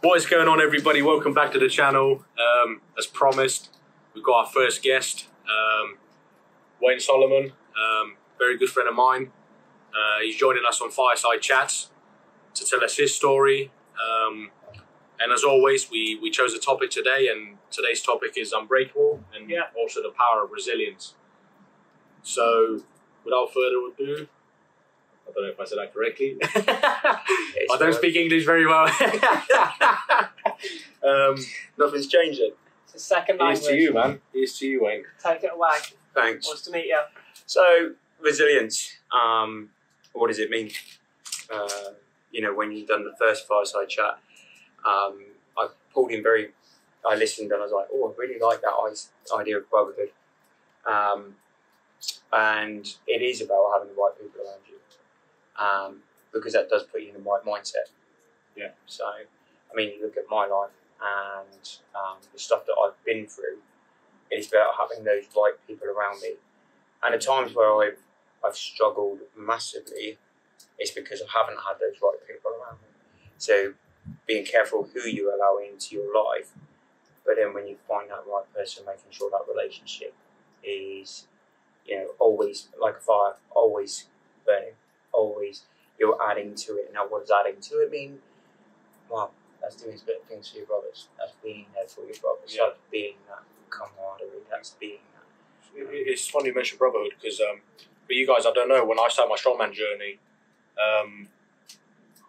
What is going on, everybody? Welcome back to the channel. As promised, we've got our first guest, Wayne Solomon, very good friend of mine. He's joining us on Fireside Chats to tell us his story. And as always, we chose a topic today, and today's topic is unbreakable and also the power of resilience. So, without further ado, I don't know if I said that correctly. I don't speak English very well. Nothing's changing. It's the second language. Here's to you, man. Here's to you, Wayne. Take it away. Thanks. Nice to meet you. So, resilience. What does it mean? When you've done the first Fireside Chat, I pulled in I listened and I was like, oh, I really like that idea of brotherhood. And it is about having the right people around you. Because that does put you in the right mindset. Yeah. So, I mean, you look at my life and the stuff that I've been through, it's about having those right people around me. And the times where I've struggled massively, it's because I haven't had those right people around me. So, being careful who you allow into your life, but then when you find that right person, making sure that relationship is, always like a fire, always burning. Always you're adding to it. Now, what does adding to it mean? Well, that's doing better things for your brothers. That's being there for your brothers. Yeah. That's being that camaraderie. That's being that. It's funny you mention brotherhood because for you guys, I don't know, when I started my strongman journey,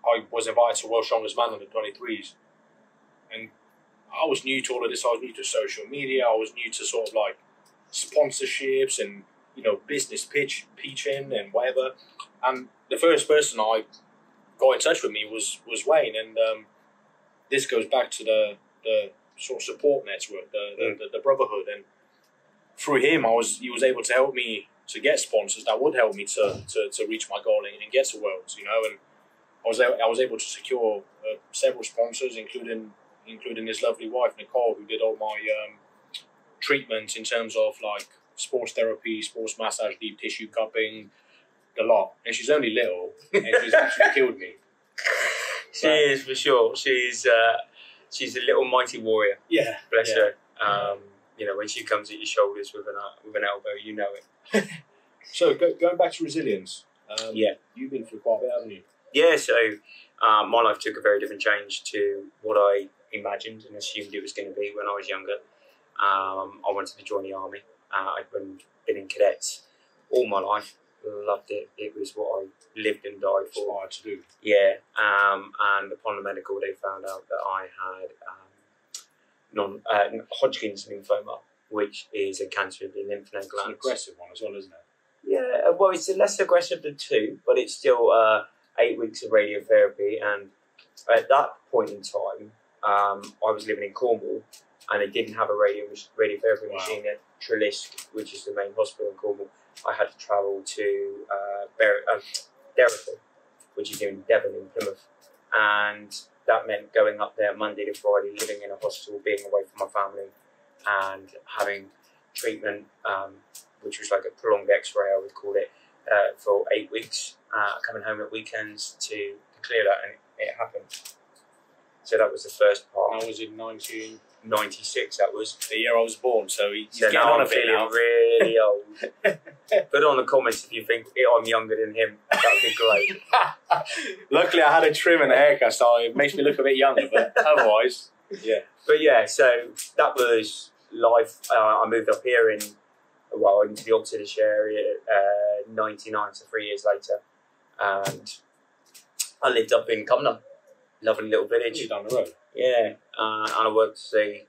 I was invited to World's Strongest Man under 23s. And I was new to all of this. I was new to social media. I was new to sort of like sponsorships and, business pitching and whatever. And the first person I got in touch with me was Wayne, and this goes back to the sort of support network, the brotherhood, and through him, he was able to help me to get sponsors that would help me to reach my goal and get to Worlds, and I was able to secure several sponsors, including his lovely wife Nicole, who did all my treatments in terms of like sports therapy, sports massage, deep tissue cupping, the lot. And she's only little, and she's actually killed me. She is, for sure. She's a little mighty warrior. Yeah, bless her. When she comes at your shoulders with an elbow, you know it. So going back to resilience. You've been through quite a bit, haven't you? Yeah. So my life took a very different change to what I imagined and assumed it was going to be when I was younger. I wanted to join the army. I'd been in cadets all my life. Loved it. It was what I lived and died for. Inspired to do. Yeah. And upon the medical, they found out that I had Hodgkin's lymphoma, which is a cancer of the lymph node glands. It's an aggressive one as well, isn't it? Yeah. Well, it's less aggressive than 2, but it's still 8 weeks of radiotherapy. And at that point in time, I was living in Cornwall, and they didn't have a radiotherapy machine at Trelisk, which is the main hospital in Cornwall. I had to travel to Derriford, which is in Devon in Plymouth, and that meant going up there Monday to Friday, living in a hospital, being away from my family, and having treatment, which was like a prolonged X-ray, I would call it, for 8 weeks, coming home at weekends to clear that, and it happened. So that was the first part. I was in 1996, that was. The year I was born, so he's getting now on I'm a bit feeling now. really old. Put on the comments if you think I'm younger than him. That would be great. Luckily, I had a trim and a haircut, so it makes me look a bit younger, but otherwise, yeah. But yeah, so that was life. I moved up here into the Oxfordshire area, 99, so 3 years later. And I lived up in Cumnor, lovely little village. You're down the road. Yeah, and I worked as a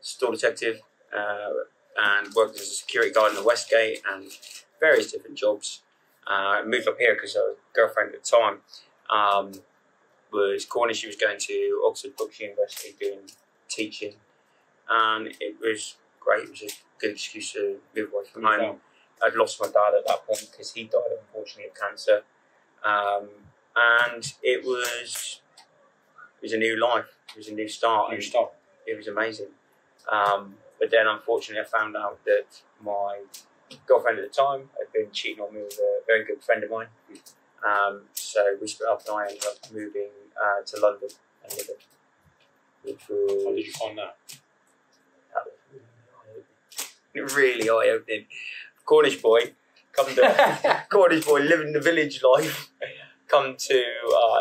store detective and worked as a security guard in the Westgate and various different jobs. I moved up here because a girlfriend at the time was Cornish. She was going to Oxford Brookes University doing teaching, and it was great. It was a good excuse to move away from home. I'd lost my dad at that point because he died, unfortunately, of cancer, and it was a new life. It was a new start. It was amazing. But then, unfortunately, I found out that my girlfriend at the time had been cheating on me with a very good friend of mine. So we split up, and I ended up moving to London and living. which was... How did you find that? That was really eye-opening. Cornish boy, Cornish boy living the village life, come to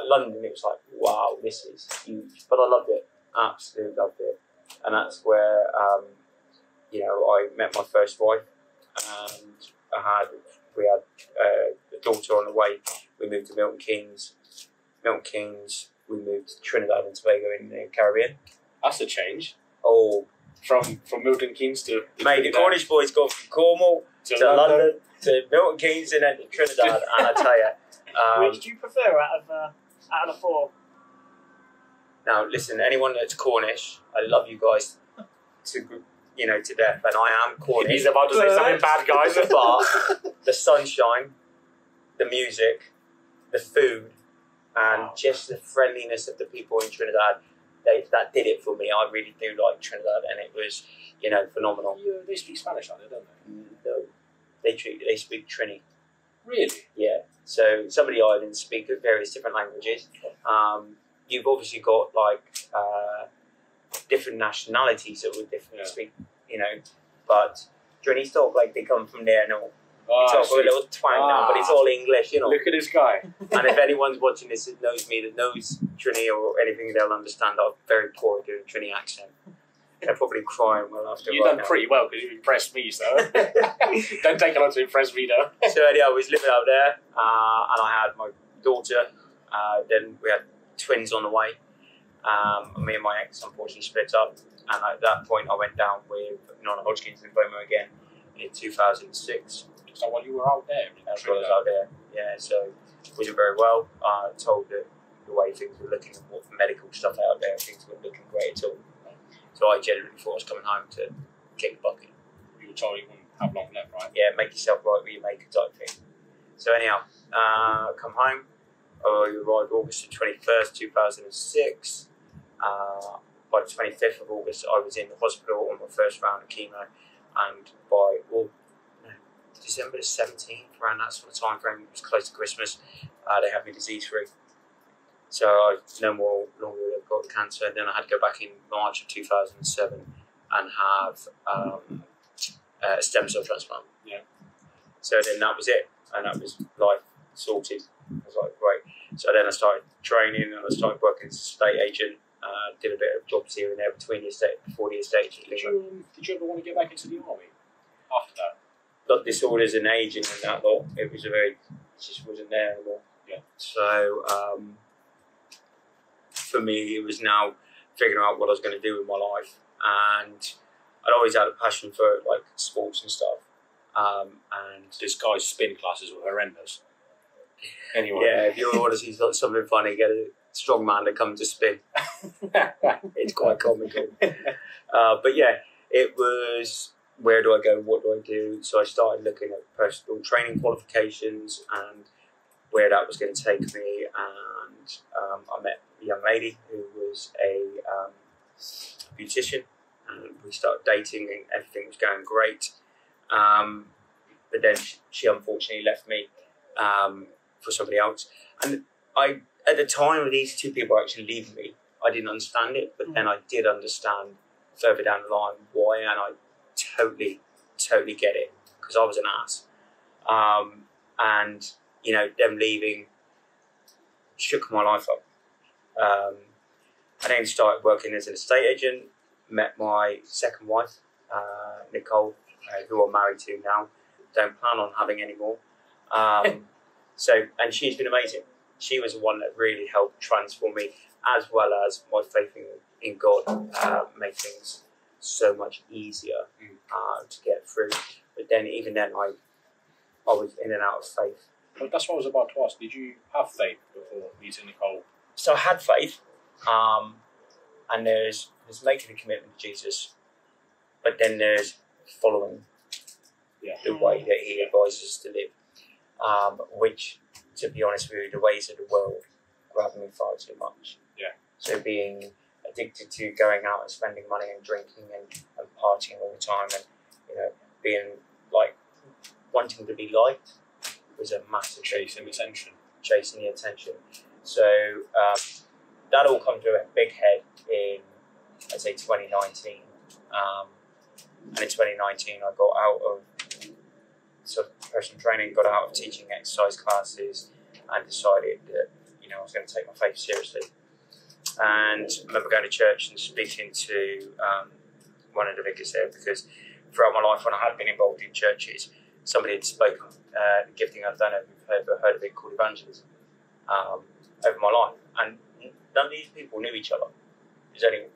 London. It was like, wow, this is huge. But I loved it, absolutely loved it. And that's where, I met my first wife, and we had a daughter on the way. We moved to Milton Keynes. We moved to Trinidad and Tobago in the Caribbean. That's a change. Oh, from Milton Keynes to... Mate, the Cornish boys go from Cornwall to London to Milton Keynes and then to Trinidad, and I tell you... which do you prefer out of the four? Now, listen, anyone that's Cornish, I love you guys to death, and I am Cornish. He's about to say something bad, guys. But the sunshine, the music, the food, and just the friendliness of the people in Trinidad, that did it for me. I really do like Trinidad, and it was, phenomenal. They speak Spanish, don't they? No, they speak Trini. Really? Yeah. So some of the islands speak various different languages. You've obviously got different nationalities that would differently speak, but Trini talk like they come from there and all. They talk with a little twang now, but it's all English, Look at this guy. And if anyone's watching this that knows me, that knows Trini or anything, they'll understand I'm very poor at doing Trini accent. They're probably crying well after. You've done pretty well because you impressed me, so don't take a lot to impress me, though. So anyhow, I was living out there, and I had my daughter. Then we had twins on the way. Me and my ex unfortunately split up, and at that point I went down with non-Hodgkin's lymphoma again in 2006. So while you were out there, as well as out there, yeah. So it wasn't very well. Told that the way things were looking, and what medical stuff out there, things weren't looking great at all. So I genuinely thought I was coming home to kick the bucket. You were told you wouldn't have long left, right? Yeah, make yourself right where you make a type thing. So anyhow, come home. I arrived August the 21st, 2006. By the 25th of August, I was in the hospital on my first round of chemo, and by December the 17th, around that sort of time frame, it was close to Christmas, they had me disease free. So I no more longer got cancer. Then I had to go back in March of 2007 and have a stem cell transplant. Yeah. So then that was it, and that was life sorted. I was like, great. So then I started training, and I started working as a estate agent. Did a bit of jobs here and there before the estate agent. Did you ever want to get back into the army after that? Got disorders and aging and that lot. It just wasn't there anymore. Yeah. So for me, it was now figuring out what I was going to do with my life, and I'd always had a passion for like sports and stuff. And this guy's spin classes were horrendous. Anyway. Yeah, if you want to see something funny, get a strong man to come to spin. It's quite comical. But yeah, it was, where do I go, what do I do? So I started looking at personal training qualifications and where that was going to take me, and I met a young lady who was a beautician, and we started dating and everything was going great. But then she unfortunately left me for somebody else. And at the time of these two people actually leaving me, I didn't understand it, but then I did understand further down the line why, and I totally get it, because I was an ass. And, them leaving shook my life up. I then started working as an estate agent, met my second wife, Nicole, who I'm married to now. Don't plan on having any more. And she's been amazing. She was the one that really helped transform me, as well as my faith in God made things so much easier to get through. But then, even then, I was in and out of faith. Well, that's what I was about to ask. Did you have faith before meeting Nicole? So I had faith, and there's making a commitment to Jesus, but then there's following the way that He advises us to live, which, to be honest with you, the ways of the world grab me far too much. Yeah. So being addicted to going out and spending money and drinking and partying all the time, and being like wanting to be liked was a massive chasing attention. So that all come to a big head in 2019. And in 2019, I got out of sort of personal training, got out of teaching exercise classes, and decided that I was going to take my faith seriously. And I remember going to church and speaking to one of the vicars there, because throughout my life, when I had been involved in churches, somebody had spoken the gifting. I don't know if you've ever heard of it, called evangelism, over my life, and none of these people knew each other. There's only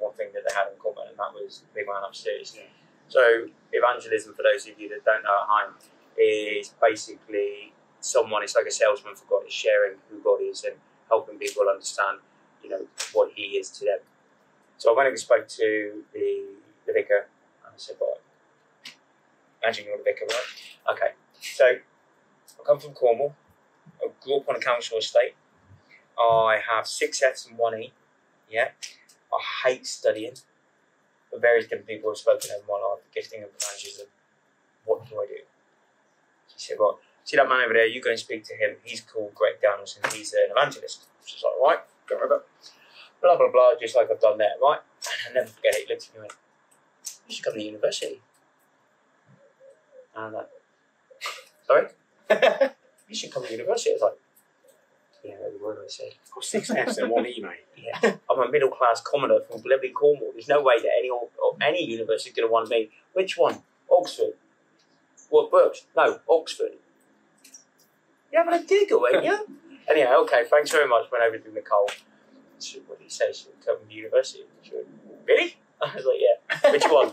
one thing that they had in common, and that was the big man upstairs. Yeah. So evangelism, for those of you that don't know at home, is basically it's like a salesman for God. It's sharing who God is and helping people understand, what He is to them. So I went and spoke to the vicar, and I said, right, imagine you're the vicar, right? Okay, so I come from Cornwall. I grew up on a council estate. I have 6 Fs and 1 E. Yeah, I hate studying. But various different people have spoken over my life, gifting and evangelism. What do I do? She said, well, see that man over there, you go and speak to him. He's called Greg Daniels and he's an evangelist. She's like, right, go over. Blah, blah, blah, just like I've done there, right? And I'll never forget it. He looked at me and went, you should come to university. And I'm like, sorry? You should come to university. I was like, yeah, the word I said. I've got 6 Fs and 1 E, mate. Yeah, I'm a middle class commoner from Blebley, Cornwall. There's no way that any university is going to want me. Which one? Oxford. What, Berks? No, Oxford. You're having a giggle, ain't you? Anyhow, okay, thanks very much. Went over to Nicole. She said, what did he say? She said, come to university. She went, really? I was like, yeah. Which one?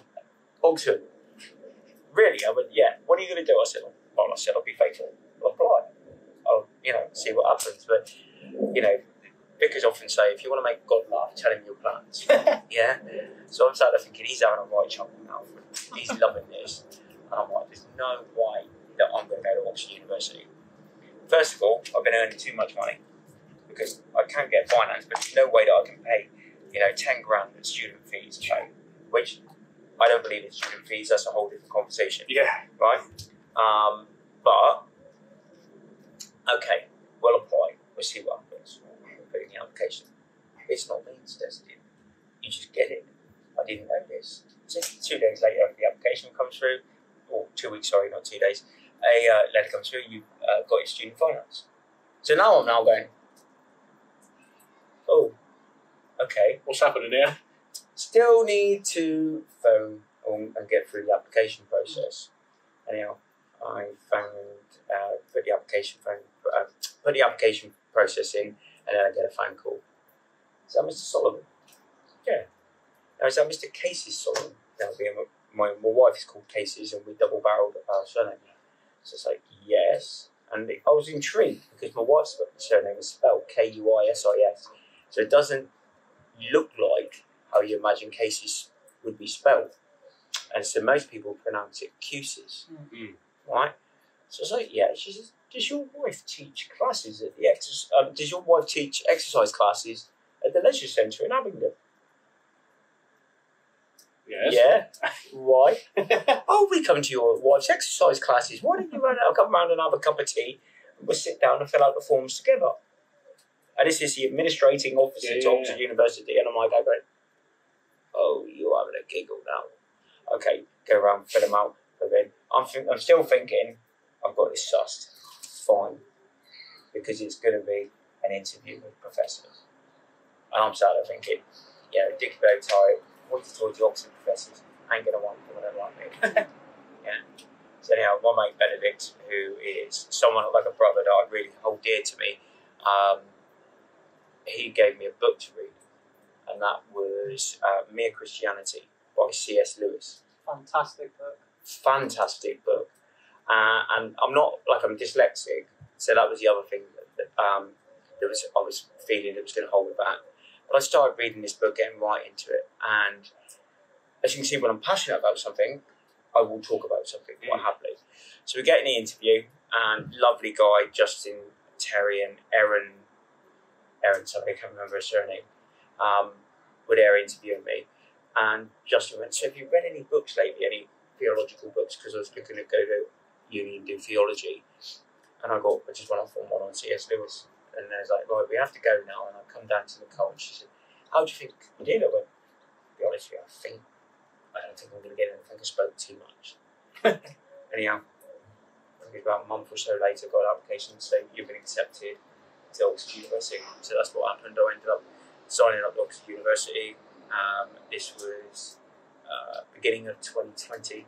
Oxford. Really? I went, yeah. What are you going to do? I said, I'll be faithful. I'll apply. I'll, see what happens. But, vicars often say, if you want to make God laugh, tell him your plans. Yeah? So I'm sat there thinking, he's having a right chunk of mouth. He's loving this. And I'm like, there's no way that I'm going to go to Oxford University. First of all, I've been earning too much money because I can't get finance, but there's no way that I can pay, 10 grand in student fees to pay, which I don't believe in student fees. That's a whole different conversation. Yeah. Right? But, okay, we'll apply. We'll see what happens. We'll put in the application. It's not means tested. You just get it. I didn't know this. So 2 days later, the application comes through, or 2 weeks, sorry, not 2 days. A letter comes through, you've got your student finance. So now I'm going, oh, okay. What's happening here? Still need to phone and get through the application process. Anyhow, I phoned, put the application process in, and then I get a phone call. Is that Mr. Solomon? Yeah. Now, is that Mr. Casey Solomon? Now, my wife is called Casey's, and we double-barreled our surname. So it's like, yes. And I was intrigued because my wife's surname is spelled Kuisis. So it doesn't look like how you imagine Casey's would be spelled. And so most people pronounce it Cusis. Mm-hmm. Right? So it's like, yeah. She says, does your wife teach classes at the does your wife teach exercise classes at the leisure centre in Abingdon? Yes. Yeah. Why? Oh, we come to your wife's exercise classes. Why don't you come round and have a cup of tea and we'll sit down and fill out the forms together? And this is the administrating officer to Oxford University. And I'm like, oh, you're having a giggle now. Okay, go around, fill them out. But then I'm still thinking, I've got this sussed. Fine. Because it's going to be an interview with professors. And I'm sat there thinking, dick bow tie, what to talk to Oxford professors, ain't going to want them, they don't like me. Yeah. So anyhow, my mate Benedict, who is someone like a brother that I really hold dear to me, he gave me a book to read, and that was Mere Christianity by C.S. Lewis. Fantastic book. Fantastic book. And I'm dyslexic, so that was the other thing that I was feeling that was going to hold me back. But I started reading this book, getting right into it, and as you can see, when I'm passionate about something, I will talk about something quite happily. So we get in the interview, and lovely guy, Justin Terry and Aaron, sorry, I can't remember her surname, were there interviewing me. And Justin went, so have you read any books lately, any theological books? Because I was looking to go to uni and do theology. And I just went off on one on C.S. Lewis. And I was like, right, we have to go now. And I come down to Nicole, and she said, how do you think you did? I went, to be honest, university, I don't think I'm going to get in. I think I spoke too much. Anyhow, I think about a month or so later, got an application to say you've been accepted to Oxford University. So that's what happened. I ended up signing up to Oxford University. This was beginning of 2020,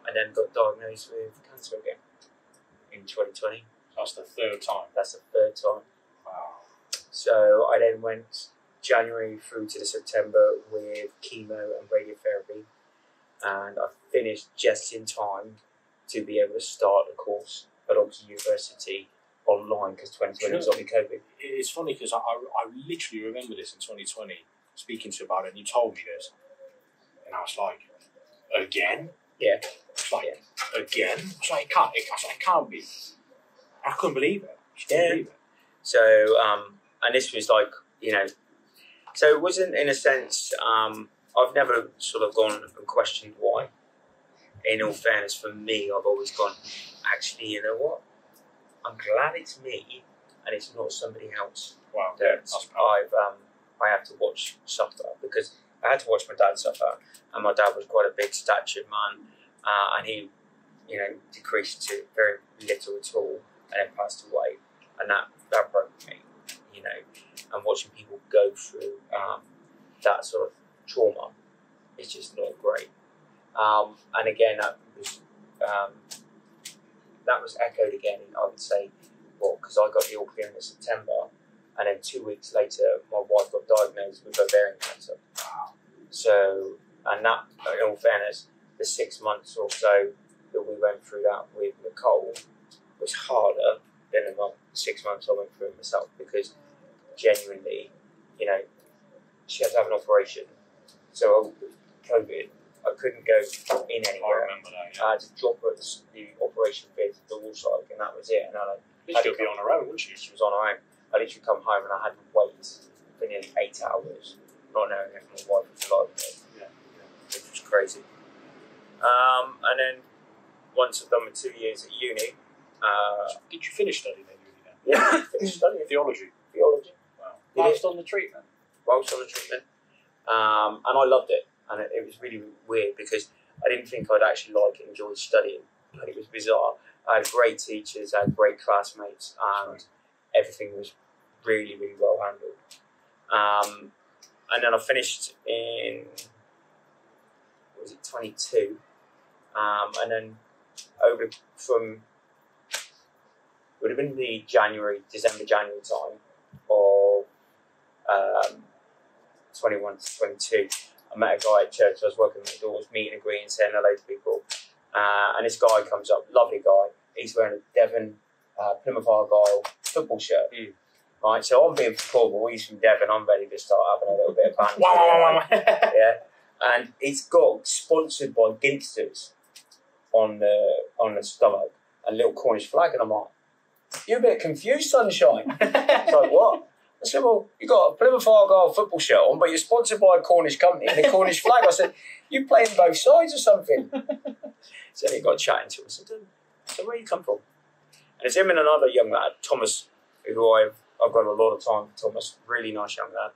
and then got diagnosed with cancer again in 2020. That's the third time. That's the third time. Wow. So I then went January through to September with chemo and radiotherapy, and I finished just in time to be able to start the course at Oxford University online because 2020 was only COVID. It's funny because I literally remember this in 2020, speaking to you about it, and you told me this, and I was like, again? Yeah. It's like, again? I was like, it can't be. I couldn't believe it. I just couldn't believe it. So, and this was like, so it wasn't in a sense, I've never sort of gone and questioned why. In all fairness, for me, I've always gone, actually, you know what? I'm glad it's me and it's not somebody else. Wow. That I have to watch suffer, because I had to watch my dad suffer, and my dad was quite a big statured man, and he, decreased to very little at all, and then passed away, and that broke me, and watching people go through that sort of trauma is just not great. And again, that was echoed again, I would say, because I got the all clear in September, and then 2 weeks later, my wife got diagnosed with ovarian cancer. So, and that, in all fairness, the 6 months or so that we went through that with Nicole was harder than the 6 months I went through it myself, because genuinely, she had to have an operation. So, COVID, I couldn't go in anywhere. I remember that, yeah. I had to drop her at the operation theatre, the wall side, and that was it. And I She'll be on her own, wouldn't she? She was on her own. I literally come home and I had to wait for nearly 8 hours, not knowing if my wife was alive. Which was crazy. And then once I've done my 2 years at uni, did you finish studying at uni then? yeah, finished studying Theology. Wow. Whilst on the treatment. Whilst on the treatment, and I loved it, and it was really weird because I didn't think I'd actually enjoy studying. It was bizarre. I had great teachers, I had great classmates, and everything was really, really well handled. And then I finished in, 22? And then over from, would have been the December, January time of 21 to 22. I met a guy at church. I was working the doors, meeting and greeting, saying hello to people. And this guy comes up, lovely guy. He's wearing a Devon Plymouth Argyle football shirt. Right, so I'm being formal. He's from Devon. I'm ready to start having a little bit of banter. Yeah, and it's got sponsored by Ginsters on the stomach and a little Cornish flag, and I'm like, you're a bit confused, sunshine. It's like, what? I said, well, you got a Plymouth Argyle football shirt on, but you're sponsored by a Cornish company and a Cornish flag. I said, you playing both sides or something? So he got chatting to us. I said, so where you come from? And it's him and another young lad, Thomas, who I've got a lot of time for Thomas, really nice young lad.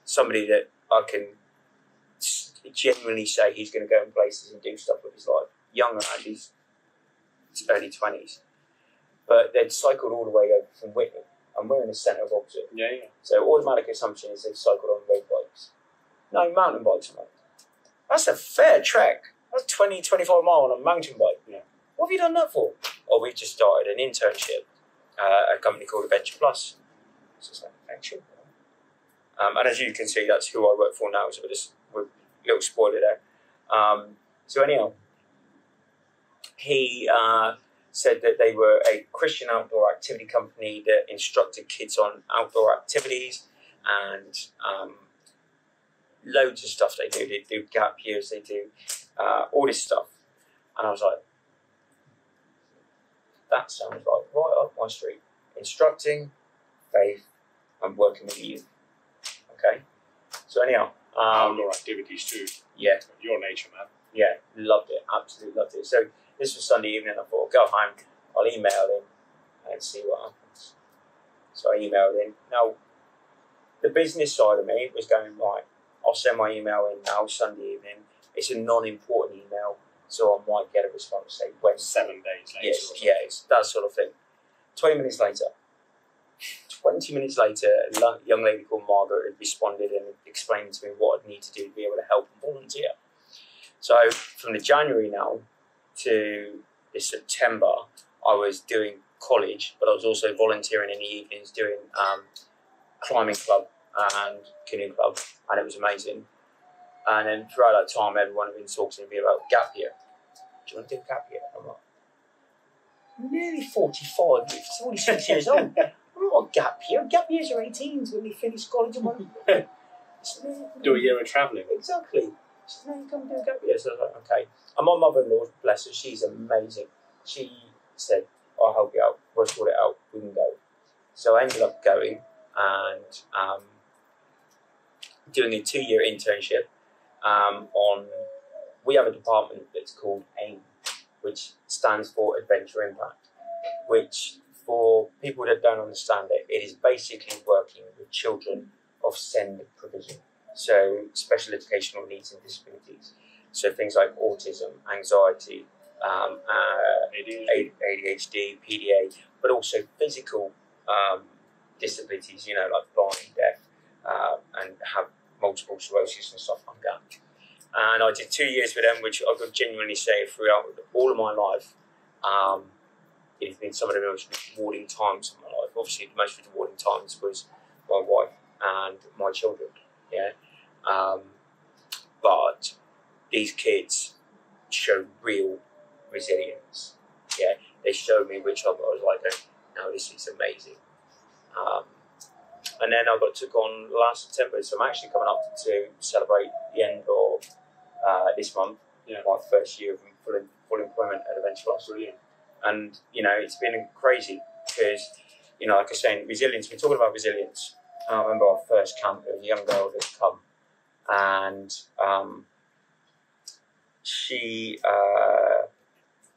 Somebody that I can genuinely say he's going to go in places and do stuff with his life. Young lad, he's early 20s. But they'd cycled all the way over from Whitney, and we're in the centre of Oxford. Yeah. So automatic assumption is they've cycled on road bikes. No, mountain bikes, mate. That's a fair trek. That's 20, 25 miles on a mountain bike. Yeah. What have you done that for? Oh, we just started an internship at a company called Adventure Plus. So it's like, thank you. And as you can see, that's who I work for now, so we're a little spoiler there. So anyhow, he said that they were a Christian outdoor activity company that instructed kids on outdoor activities and loads of stuff they do. They do gap years, they do all this stuff. And I was like, that sounds like right up my street. Instructing, faith, and working with youth. Okay? So anyhow. Outdoor activities too. Yeah. Your nature, man. Yeah, loved it. Absolutely loved it. So this was Sunday evening. I thought, go home, I'll email him and see what happens. So I emailed him. Now, the business side of me was going, right, I'll send my email in now Sunday evening. It's a non-important email, so I might get a response, say Wednesday. 7 days later. Yes, yeah, it's that sort of thing. 20 minutes later, a young lady called Margaret had responded and explained to me what I'd need to do to be able to help and volunteer. So from the January now to this September, I was doing college, but I was also volunteering in the evenings doing climbing club and canoe club, and it was amazing. And then throughout that time, everyone had been talking to me about gap year. Do you want to do a gap year? I'm like, I'm nearly 45, 46 years old. I'm not a gap year. Gap years are 18s when they finish college. Do a year of travelling. Exactly. She said, no, you come do a gap year. So I was like, okay. And my mother-in-law, bless her, she's amazing. She said, I'll help you out. We'll sort it out. We can go. So I ended up going and doing a 2-year internship we have a department that's called AIM, which stands for Adventure Impact, which for people that don't understand it, it is basically working with children of SEND provision, so special educational needs and disabilities. So things like autism, anxiety, ADHD, PDA, but also physical disabilities, like blind, deaf, and have multiple sclerosis and stuff like that. And I did 2 years with them, which I could genuinely say throughout all of my life, it has been some of the most rewarding times of my life. Obviously, the most rewarding times was my wife and my children, but these kids showed real resilience, They showed me which I was like, no, this is amazing. And then I got took on last September, so I'm actually coming up to celebrate the end of this month, my first year of full employment at Adventure Plus. Brilliant. And, it's been crazy because, like I was saying, resilience, we're talking about resilience. I remember our first camp, there was a young girl that had come, and she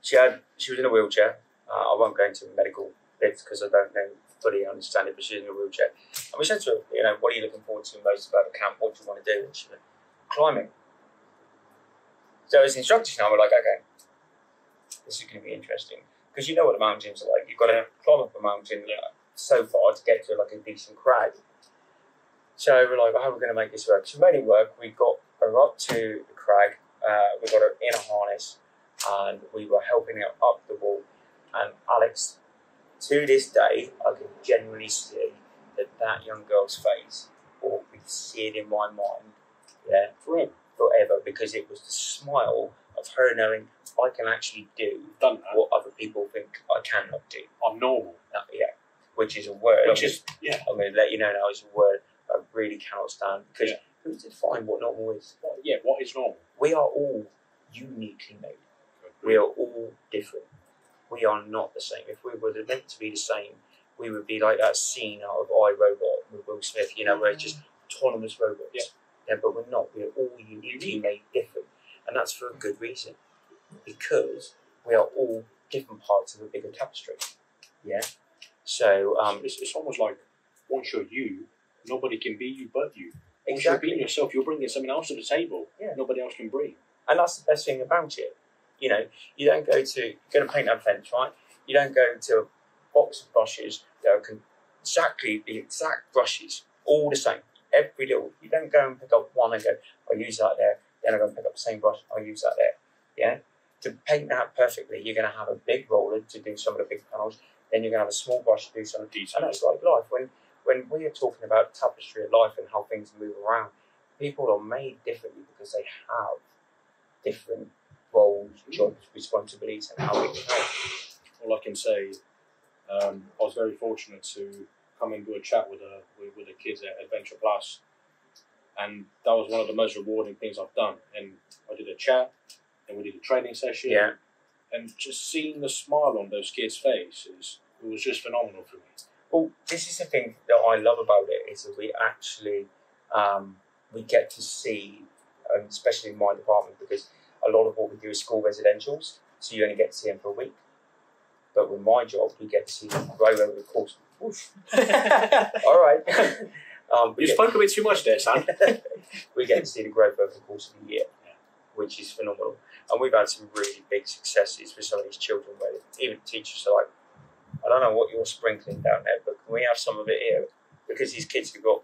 was in a wheelchair. I won't go into medical bits because I don't fully understand it, but she was in a wheelchair. And we said to her, what are you looking forward to most about the camp? What do you want to do? And she went, climbing. So as instructors now, we're like, okay, this is going to be interesting. Because you know what the mountains are like. You've got to climb up a mountain so far to get to like a decent crag. So we're like, well, how are we going to make this work? So we made it work. We got her up to the crag. We got her in a harness and we were helping her up the wall. And Alex, to this day, I can genuinely see that young girl's face, or we see it in my mind, forever, because it was the smile of her knowing I can actually do what other people think I cannot do. I'm normal. Which is a word. I'm going to let you know now is a word I really cannot stand, because who define what normal is? What is normal? We are all uniquely made. We are all different. We are not the same. If we were meant to be the same, we would be like that scene out of I, Robot with Will Smith, where it's just autonomous robots. But we're not. We're all uniquely made different. And that's for a good reason. Because we are all different parts of a bigger tapestry. So it's almost like once you're you, nobody can be you but you. Once exactly. you're being yourself, you're bringing something else to the table. Nobody else can bring. And that's the best thing about it. You don't go to, you're going to paint that fence, right? You don't go to a box of brushes that are exactly the exact brushes, all the same. Every little, you don't go and pick up one and go, I'll use that there. Then I'm going to pick up the same brush, I'll use that there. To paint that perfectly, you're going to have a big roller to do some of the big panels. Then you're going to have a small brush to do some of the detail. And that's like life. When we are talking about tapestry of life and how things move around, people are made differently because they have different roles, jobs, responsibilities, and how they can help. All I can say, I was very fortunate to come and do a chat with the kids at Adventure Plus, and that was one of the most rewarding things I've done. And I did a chat, and we did a training session, and just seeing the smile on those kids' faces, it was just phenomenal for me. Well, this is the thing that I love about it, is that we actually we get to see, especially in my department, because a lot of what we do is school residentials, so you only get to see them for a week. But with my job, we get to see them right over the course. All right. You spoke a bit too much there, son. We get to see the growth over the course of the year, which is phenomenal. And we've had some really big successes with some of these children where even teachers are like, I don't know what you're sprinkling down there, but can we have some of it here? Because these kids have got,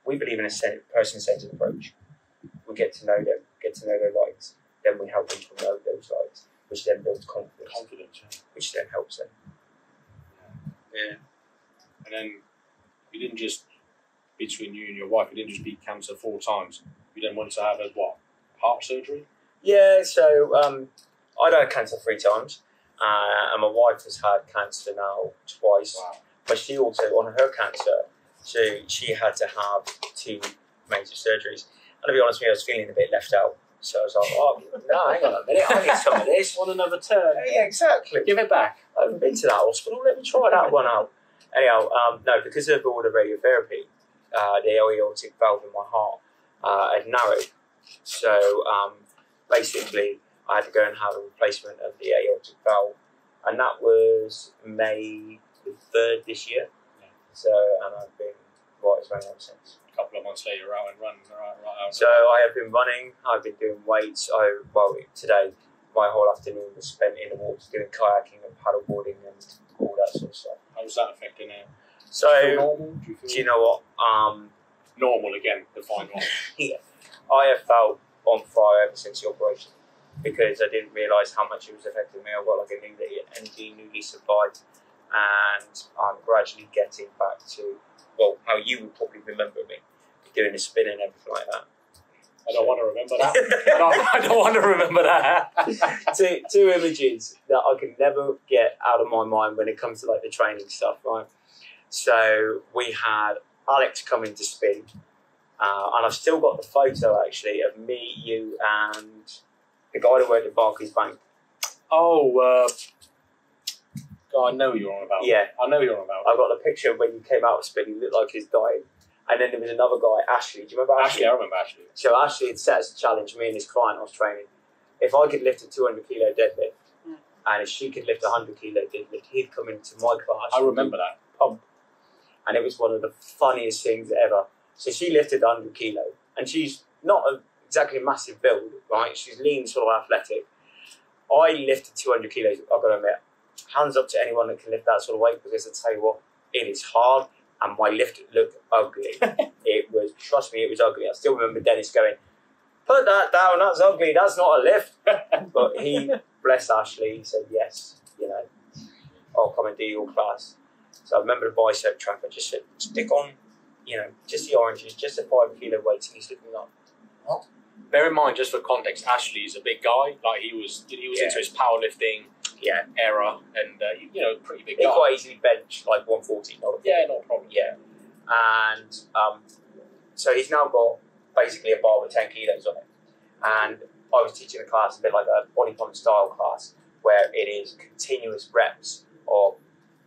we believe in a person-centered approach. We get to know them, get to know their likes, then we help them promote those likes, which then builds confidence, which then helps them. Yeah. And then you didn't just, between you and your wife, you didn't just beat cancer 4 times. You then went to have heart surgery? Yeah, so I'd had cancer 3 times, and my wife has had cancer now twice. Wow. But she also, on her cancer, so she had to have 2 major surgeries. And to be honest with you, I was feeling a bit left out. So I was like, oh, no, hang on a minute, I need some of this. Want another turn? Yeah, exactly. Give it back. I haven't been to that hospital, let me try that one out. Anyhow, no, because of all the radiotherapy, the aortic valve in my heart had narrowed. So basically, I had to go and have a replacement of the aortic valve. And that was May the 3rd this year. Yeah. So, and I've been right as rain ever since. A couple of months later, out and running, right out. So I have been running, I've been doing weights. Today, my whole afternoon was spent in the water doing kayaking and paddleboarding and all that sort of stuff. How was that affecting it? So, normal? Do you know what? Normal again, define normal. Yeah. I have felt on fire ever since the operation because I didn't realise how much it was affecting me. I've got like a new energy, new lease of life, and I'm gradually getting back to, well, how you would probably remember me, doing the spin and everything like that. I don't want to remember that. I don't want to remember that. two images that I can never get out of my mind when it comes to like the training stuff, right? So we had Alex come in to spin, and I've still got the photo actually of me, you, and the guy that worked at Barclays Bank. Oh, I know you're on about. Yeah, I know you're on about. I've got the picture of when you came out of spin. He looked like he's dying. And then there was another guy, Ashley. Do you remember Ashley? Ashley, I remember Ashley. So Ashley had set us a challenge, me and his client I was training. If I could lift a 200 kilo deadlift, and if she could lift a 100 kilo deadlift, he'd come into my class. I remember that. Pump. And it was one of the funniest things ever. So she lifted 100 kilo, and she's not exactly a massive build, right? She's lean, sort of athletic. I lifted 200 kilos, I've got to admit. Hands up to anyone that can lift that sort of weight, because I tell you what, it is hard. And my lift looked ugly. It was, trust me, it was ugly. I still remember Dennis going, put that down, that's ugly, that's not a lift. But he, bless Ashley, he said, yes, I'll come and do your class. So I remember the bicep tracker just said, stick on, just the oranges, just the 5 kilo weights. And he's looking like, what? Bear in mind, just for context, Ashley is a big guy. Like he was into his powerlifting era, and pretty big guy. He quite easily bench like 140, not a problem. Yeah, not a problem. Yeah, and so he's now got basically a bar with 10 kilos on it. And I was teaching a class, a bit like a body pump style class, where it is continuous reps of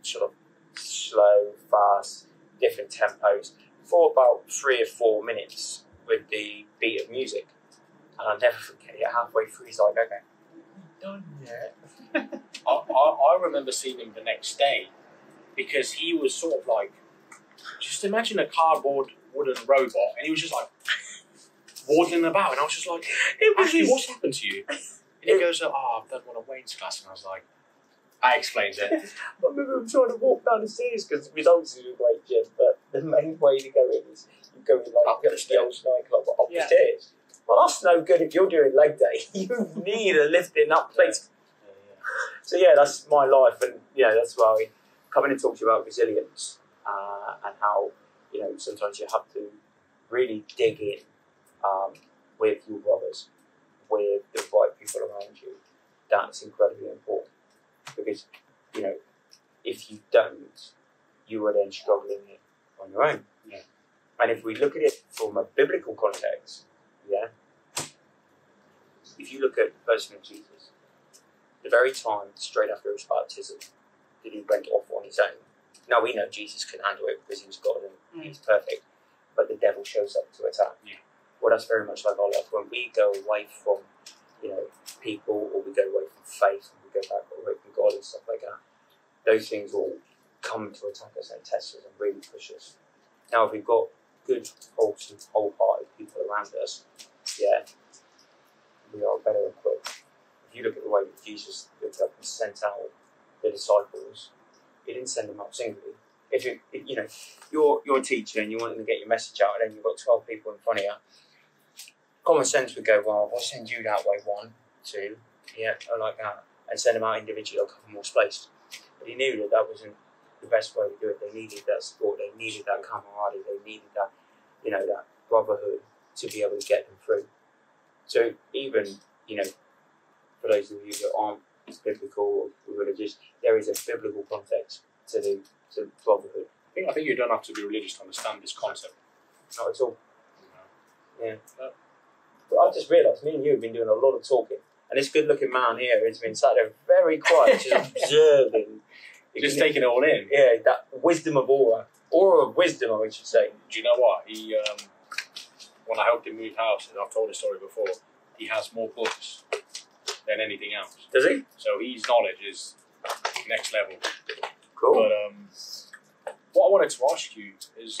sort of slow, fast, different tempos for about 3 or 4 minutes with the beat of music. And I'll never forget it. Halfway through, he's like, okay, done yet? I remember seeing him the next day because he was sort of like, just imagine a cardboard wooden robot, and he was just like waddling about, and I was just like, Ashley, what's happened to you? And he goes, I've done one of Wayne's class, and I was like, I explained it. I remember him trying to walk down the stairs because it was obviously a great gym, but the main way to go in is you go in like up the old nightclub up the stairs. Well, that's no good if you're doing leg day. You need a lifting up place. So yeah, that's my life, and that's why I come in and talk to you about resilience and how sometimes you have to really dig in with your brothers, with the right people around you. That's incredibly important because if you don't, you are then struggling on your own. Yeah. And if we look at it from a biblical context, if you look at the person of Jesus, the very time straight after his baptism that he went off on his own. Now we know Jesus can handle it because he was God and he was perfect, but the devil shows up to attack. Yeah. Well, that's very much like our life. When we go away from people, or we go away from faith, and we go back away from God and stuff like that, those things will come to attack us and test us and really push us. Now, if we've got good, wholesome, wholehearted people around us, yeah, we are better equipped. If you look at the way that Jesus looked up and sent out the disciples, he didn't send them out singly. If you're a teacher and you want to get your message out, and then you've got 12 people in front of you, common sense would go, well, I'll send you that way, 1, 2, yeah, I like that, and send them out individually, a couple more spaced. But he knew that that wasn't the best way to do it. They needed that support, they needed that camaraderie, they needed that, that brotherhood to be able to get them through. So even, for those of you that aren't biblical or religious, there is a biblical context to brotherhood. I think you don't have to be religious to understand this concept. Not at all. No. Yeah. No. But I just realised, me and you have been doing a lot of talking, and this good-looking man here has been sat there very quiet, just observing. Just taking it all in. Yeah, that wisdom of aura of wisdom, I should say. Do you know what? He, when I helped him move houses, I've told this story before, he has more books than anything else. Does he? So his knowledge is next level. Cool. But what I wanted to ask you is,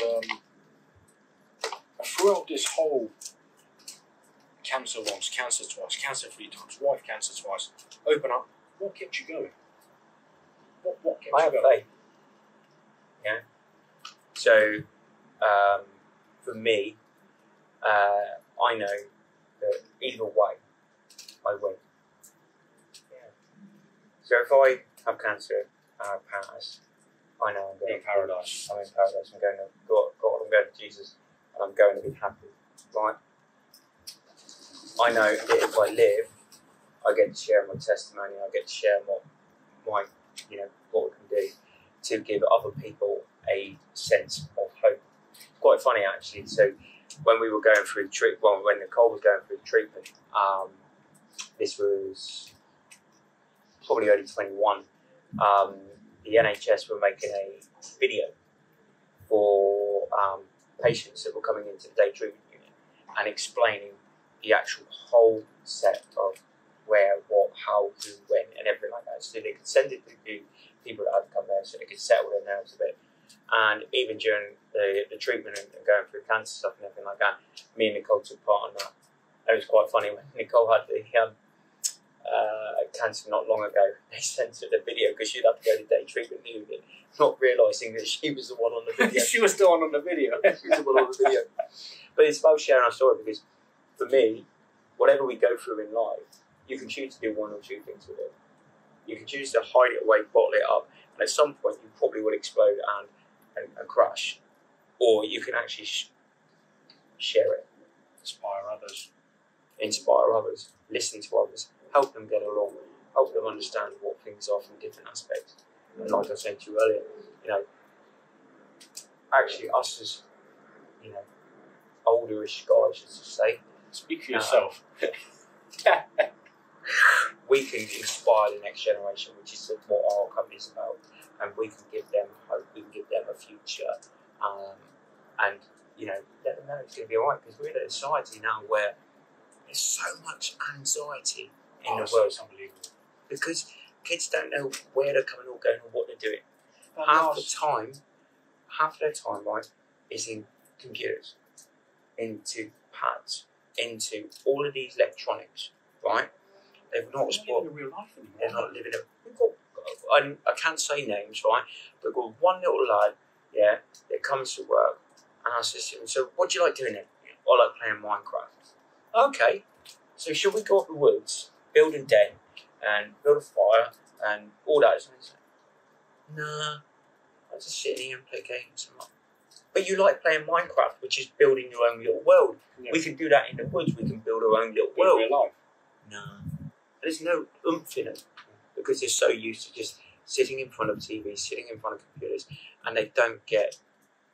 throughout this whole cancer once, cancer twice, cancer 3 times, wife cancer twice, open up, what kept you going? What kept you going? I have faith. Yeah. So, for me, I know that either way, I win. Yeah. So if I have cancer and I pass, I know I'm going in paradise. I'm in paradise. I'm going to God. I'm going to Jesus, and I'm going to be happy. Right? I know that if I live, I get to share my testimony. I get to share what we can do to give other people a sense of hope. It's quite funny actually. So when we were going through when Nicole was going through treatment, this was probably early 21. The NHS were making a video for patients that were coming into the day treatment unit and explaining the actual whole set of where, what, how, who, when, and everything like that. So they could send it to people that had to come there so they could settle their nerves a bit. And even during the treatment and going through cancer stuff and everything like that, me and Nicole took part on that. It was quite funny when Nicole had the cancer not long ago. They sent her the video because she'd have to go to day treatment unit, not realising that she was the one on the video. She was the one on the video. She was the one on the video. But it's about sharing our story because for me, whatever we go through in life, you can choose to do one or two things with it. You can choose to hide it away, bottle it up, and at some point you probably will explode and crash. Or you can actually share it. Inspire others, listen to others, help them get along, help them understand what things are from different aspects. And like I said to you earlier, actually us as, olderish guys, as to say. Speak for yourself. We can inspire the next generation, which is what our company is about, and we can give them hope, we can give them a future, and let them know it's going to be alright, because we're in a society now where there's so much anxiety in the world. It's unbelievable. Because kids don't know where they're coming or going or what they're doing. Half their time, right, is in computers, into pads, into all of these electronics, right? They've not living real life anymore. They're not living it. I can't say names, right? But we've got one little lad, yeah, that comes to work, and I says to him, so what do you like doing then? I like playing Minecraft. Okay, so should we go up the woods, build a den, and build a fire, and all that? And he's like, nah, I just sit here and play games. I'm like, but you like playing Minecraft, which is building your own little world. Yeah. We can do that in the woods. We can build our own little world. Real life. No, there's no oomph in it because they're so used to just sitting in front of TV, sitting in front of computers, and they don't get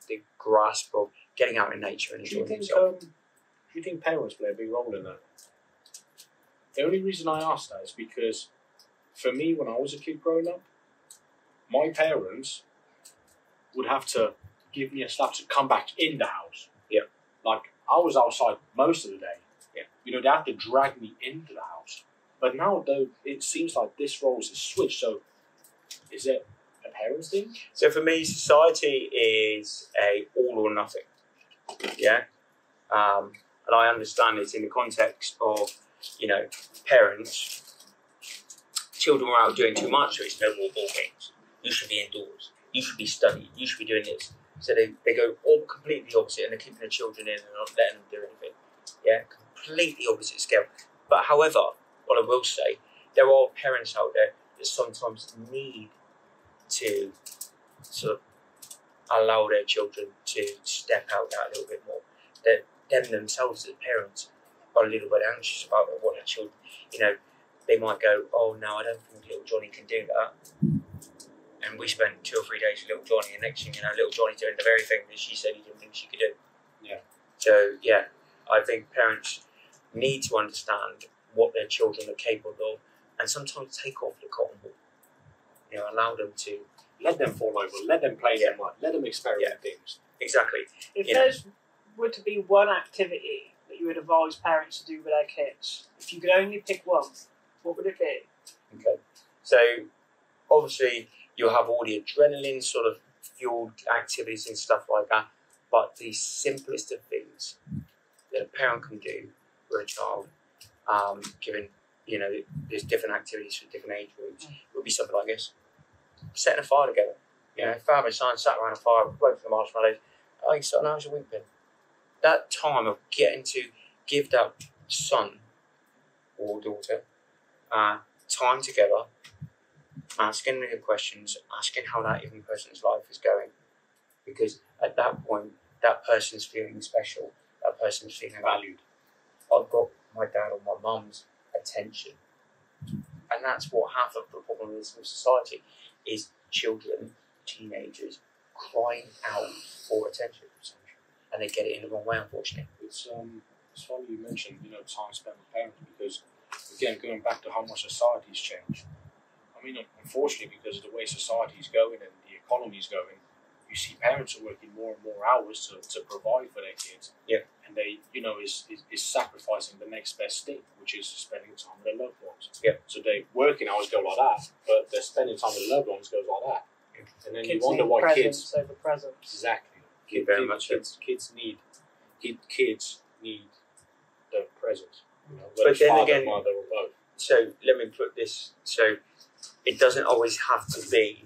the grasp of getting out in nature and enjoying themselves. Do you think parents play a big role in that? The only reason I ask that is because for me, when I was a kid growing up, my parents would have to give me a slap to come back in the house. Yeah. Like, I was outside most of the day. Yeah. They have to drag me into the house. But now, though, it seems like this role is switched. So, is it a parents think? So for me, society is a all or nothing. Yeah, and I understand it's in the context of, parents. Children are out doing too much, so it's no more ball games. You should be indoors. You should be studying. You should be doing this. So they go all completely opposite, and they're keeping the children in and not letting them do anything. Yeah, completely opposite scale. But however, what I will say, there are parents out there that sometimes need to sort of allow their children to step out that little bit more. That them themselves as parents are a little bit anxious about what their children, they might go, oh no, I don't think little Johnny can do that. And we spent 2 or 3 days with little Johnny, and next thing you know, little Johnny's doing the very thing that she said he didn't think she could do. Yeah. So yeah, I think parents need to understand what their children are capable of, and sometimes take off the cotton ball. Allow them to let them fall over, let them play their mind, let them experiment things. Exactly. If there's were to be one activity that you would advise parents to do with their kids, if you could only pick one, what would it be? Okay. So obviously you'll have all the adrenaline sort of fueled activities and stuff like that, but the simplest of things that a parent can do with a child, given there's different activities for different age groups, would be something like this: setting a fire together. Father and son sat around a fire, went for the marshmallows. Oh, you said, how's your week been? That time of getting to give that son or daughter time together, asking them questions, asking how that young person's life is going, because at that point, that person's feeling special, that person's feeling valued. I've got my dad or my mum's attention, and that's what half of the problem is with society, is children, teenagers crying out for attention, and they get it in the wrong way, unfortunately. It's funny you mentioned time spent with parents, because again, going back to how much society's changed. I mean, unfortunately, because of the way society's going and the economy's going, you see parents are working more and more hours to provide for their kids. Yeah. And they, is sacrificing the next best thing, which is spending time with their loved ones. Yeah. So their working hours go like that, but their spending time with their loved ones goes like that. And then Kids you wonder need why presence over presence. Exactly. Very much so. Kids need the presence. But Whether then father, again, mother, or both. so let me put this, so it doesn't always have to be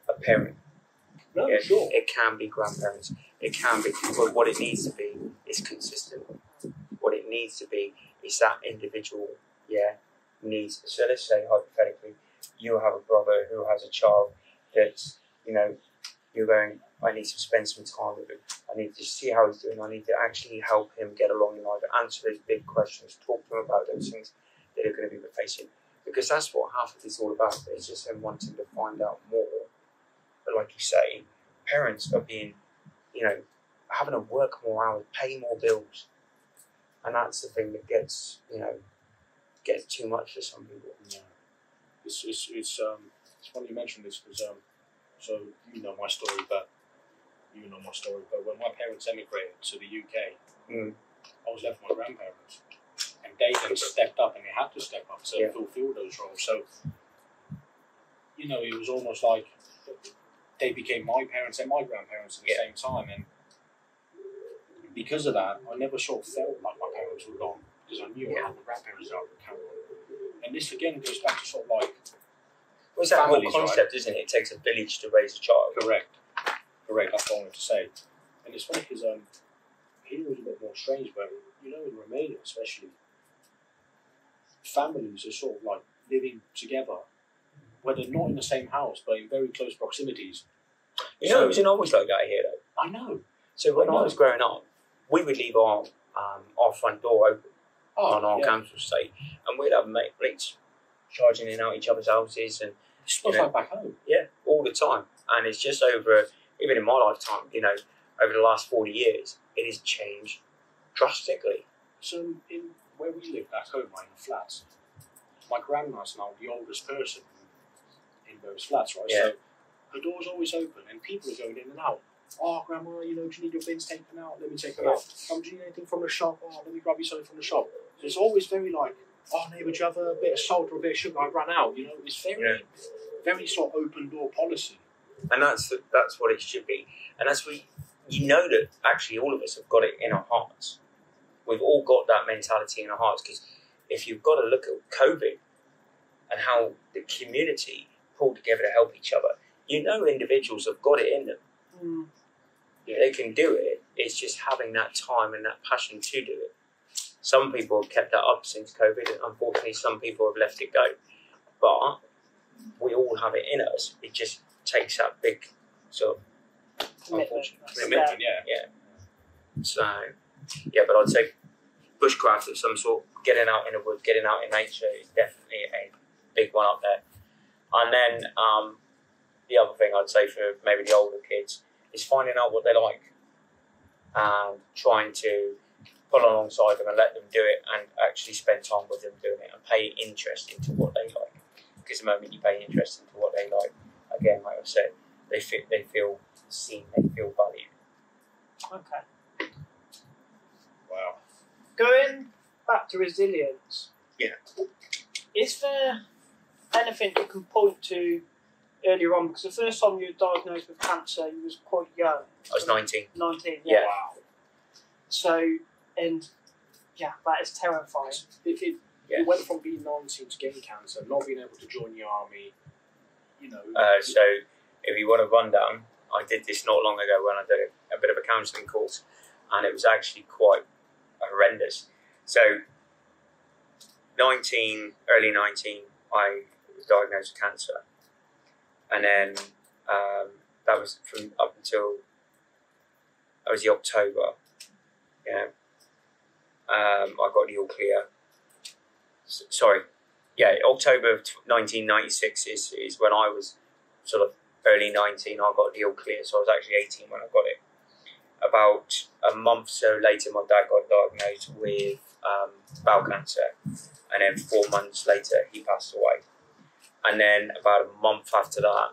a parent. No, sure. It can be grandparents. It can be, but what it needs to be is consistent. What it needs to be is that individual, needs. So let's say hypothetically, you have a brother who has a child that's, you're going, I need to spend some time with him. I need to see how he's doing. I need to actually help him get along in life, answer those big questions, talk to him about those things that are going to be facing. Because that's what half of it's all about. It's just them wanting to find out more. But like you say, parents are being, having to work more hours, pay more bills. And that's the thing that gets too much for some people. Yeah. It's funny you mentioned this, because so my story, but when my parents emigrated to the UK, I was left with my grandparents, and they then stepped up, and they had to step up to fulfill those roles. So it was almost like they became my parents and my grandparents at the same time, and because of that, I never sort of felt like my parents were gone, because I knew I had my grandparents that I could count on. And this again goes back to sort of like, well, it's that whole families, concept, isn't it? It takes a village to raise a child. Correct. That's what I wanted to say. And it's funny because here it was a bit more strange, but in Romania especially, families are sort of like living together, whether not in the same house, but in very close proximities. It wasn't always like that here, though. I know. So when I was growing up, we would leave our front door open on our council estate, and we'd have mates charging in out each other's houses, and it's like back home. Yeah, all the time. And it's just even in my lifetime, over the last 40 years, it has changed drastically. So in where we live back home, in the flats, my grandma's now the oldest person in those flats, right? Yeah. So her door's always open, and people are going in and out. Oh, Grandma, do you need your bins taken out? Let me take them out. Do you need anything from the shop? Oh, let me grab you something from the shop. So it's always very like, oh, neighbour, do you have a bit of salt or a bit of sugar? I ran out. It's very, very sort of open door policy. And that's what it should be. And that's what you know that actually all of us have got it in our hearts. We've all got that mentality in our hearts, because if you've got to look at COVID and how the community pulled together to help each other, you know individuals have got it in them. Mm. Yeah. They can do it. It's just having that time and that passion to do it. Some people have kept that up since COVID, and unfortunately some people have left it go. But we all have it in us. It just takes that big sort of Commitment, yeah. So, yeah, but I'd say bushcraft of some sort, getting out in the woods, getting out in nature is definitely a big one up there. And then the other thing I'd say for maybe the older kids is finding out what they like and trying to pull alongside them and let them do it and actually spend time with them doing it and pay interest into what they like. Because the moment you pay interest into what they like, again, like I said, they feel seen, they feel valued. Okay. Wow. Going back to resilience. Yeah. Is there anything you can point to earlier on? Because the first time you were diagnosed with cancer, you was quite young. I was 19. 19, Yeah. Wow. So, and yeah, that is terrifying. You went from being 19 to getting cancer, not being able to join the army, you know. So if you want a rundown, I did this not long ago when I did a bit of a counselling course, and it was actually quite horrendous. So early 19, I was diagnosed with cancer. And then that was from up until, that was the October. Yeah. I got the all clear. October of 1996 is when I was sort of early 19. I got the all clear, so I was actually 18 when I got it. About a month or so later, my dad got diagnosed with bowel cancer, and then 4 months later, he passed away. And then about a month after that,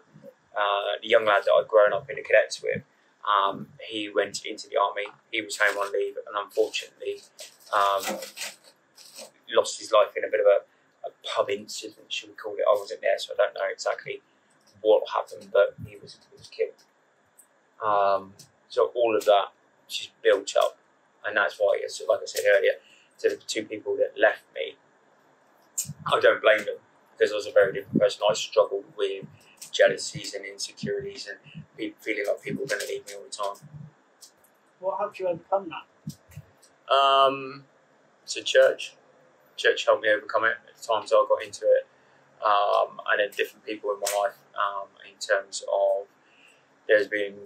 the young lad that I'd grown up in the cadets with, he went into the army. He was home on leave, and unfortunately, lost his life in a bit of a pub incident, should we call it. I wasn't there, so I don't know exactly what happened, but he was killed. So all of that just built up, and that's why, like I said earlier, to the two people that left me, I don't blame them, because I was a very different person. I struggled with jealousies and insecurities and feeling like people were going to leave me all the time. What helped you overcome that? So church helped me overcome it at the times I got into it, and then different people in my life, in terms of there's been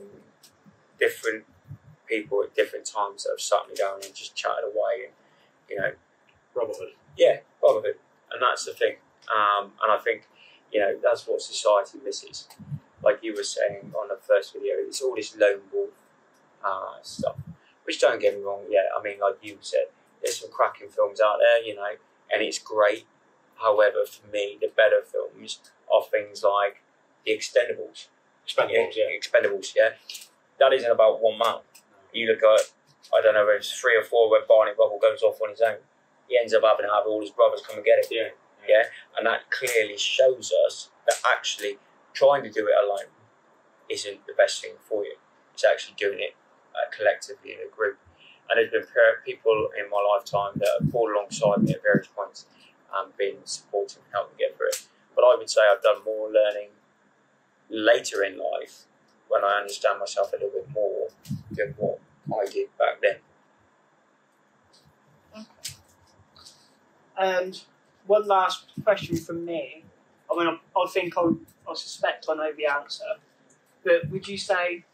different people at different times that have sat me down and just chatted away, and you know, Brotherhood. Yeah, brotherhood, and that's the thing. And I think, you know, that's what society misses. Like you were saying on the first video, it's all this lone wolf stuff. Which, don't get me wrong, I mean, like you said, there's some cracking films out there, you know, and it's great. However, for me, the better films are things like The Expendables. Expendables, yeah. That isn't about one man. You look at, I don't know, there's 3 or 4 where Barney Rubble goes off on his own. He ends up having to have all his brothers come and get it. Yeah, and that clearly shows us that actually trying to do it alone isn't the best thing for you. It's actually doing it collectively in a group. And there's been people in my lifetime that have pulled alongside me at various points and been supportive and helped me get through it. But I would say I've done more learning later in life when I understand myself a little bit more than what I did back then. Okay. And one last question from me. I mean, I suspect I know the answer, but would you say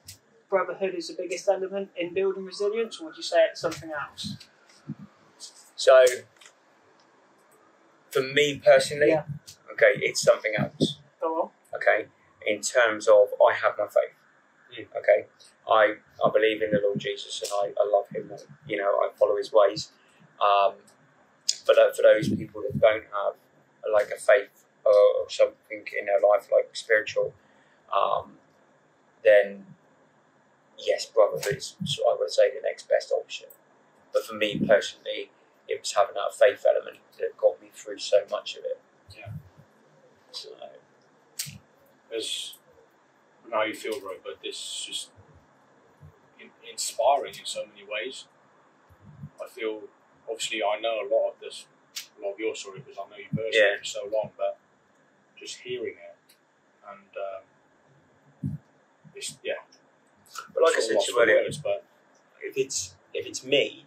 brotherhood is the biggest element in building resilience, or would you say it's something else? So, for me personally, Yeah. okay, it's something else. Go on. Okay, in terms of I have my faith. Okay, I believe in the Lord Jesus, and I love Him. And, you know, I follow His ways. But for those people that don't have like a faith or something in their life like spiritual, then yes, brotherhood is, I would say, the next best option. But for me personally, it was having that faith element that got me through so much of it. Yeah. So as I don't know how you feel, bro, but this is just inspiring in so many ways. I feel, obviously, I know a lot of your story because I know you personally for so long, but just hearing it and But like I said to you earlier, words, but if it's me,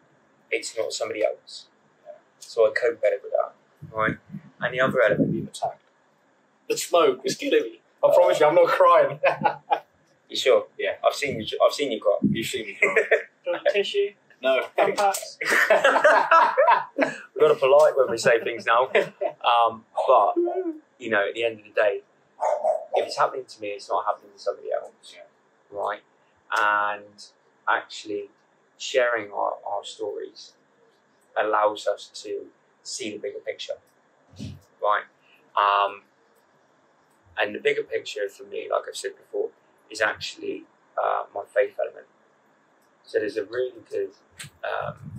it's not somebody else. So I cope better with that, right? And the other element, being attacked. The smoke is killing me. I promise you, I'm not crying. you sure? Yeah, I've seen you cry. you've seen me cry. Do you want a tissue? No. Pampers? We've got to polite when we say things now. But you know, at the end of the day, if it's happening to me, it's not happening to somebody else, right? And actually, sharing our stories allows us to see the bigger picture, right? And the bigger picture for me, like I've said before, is actually my faith element. So there's a really good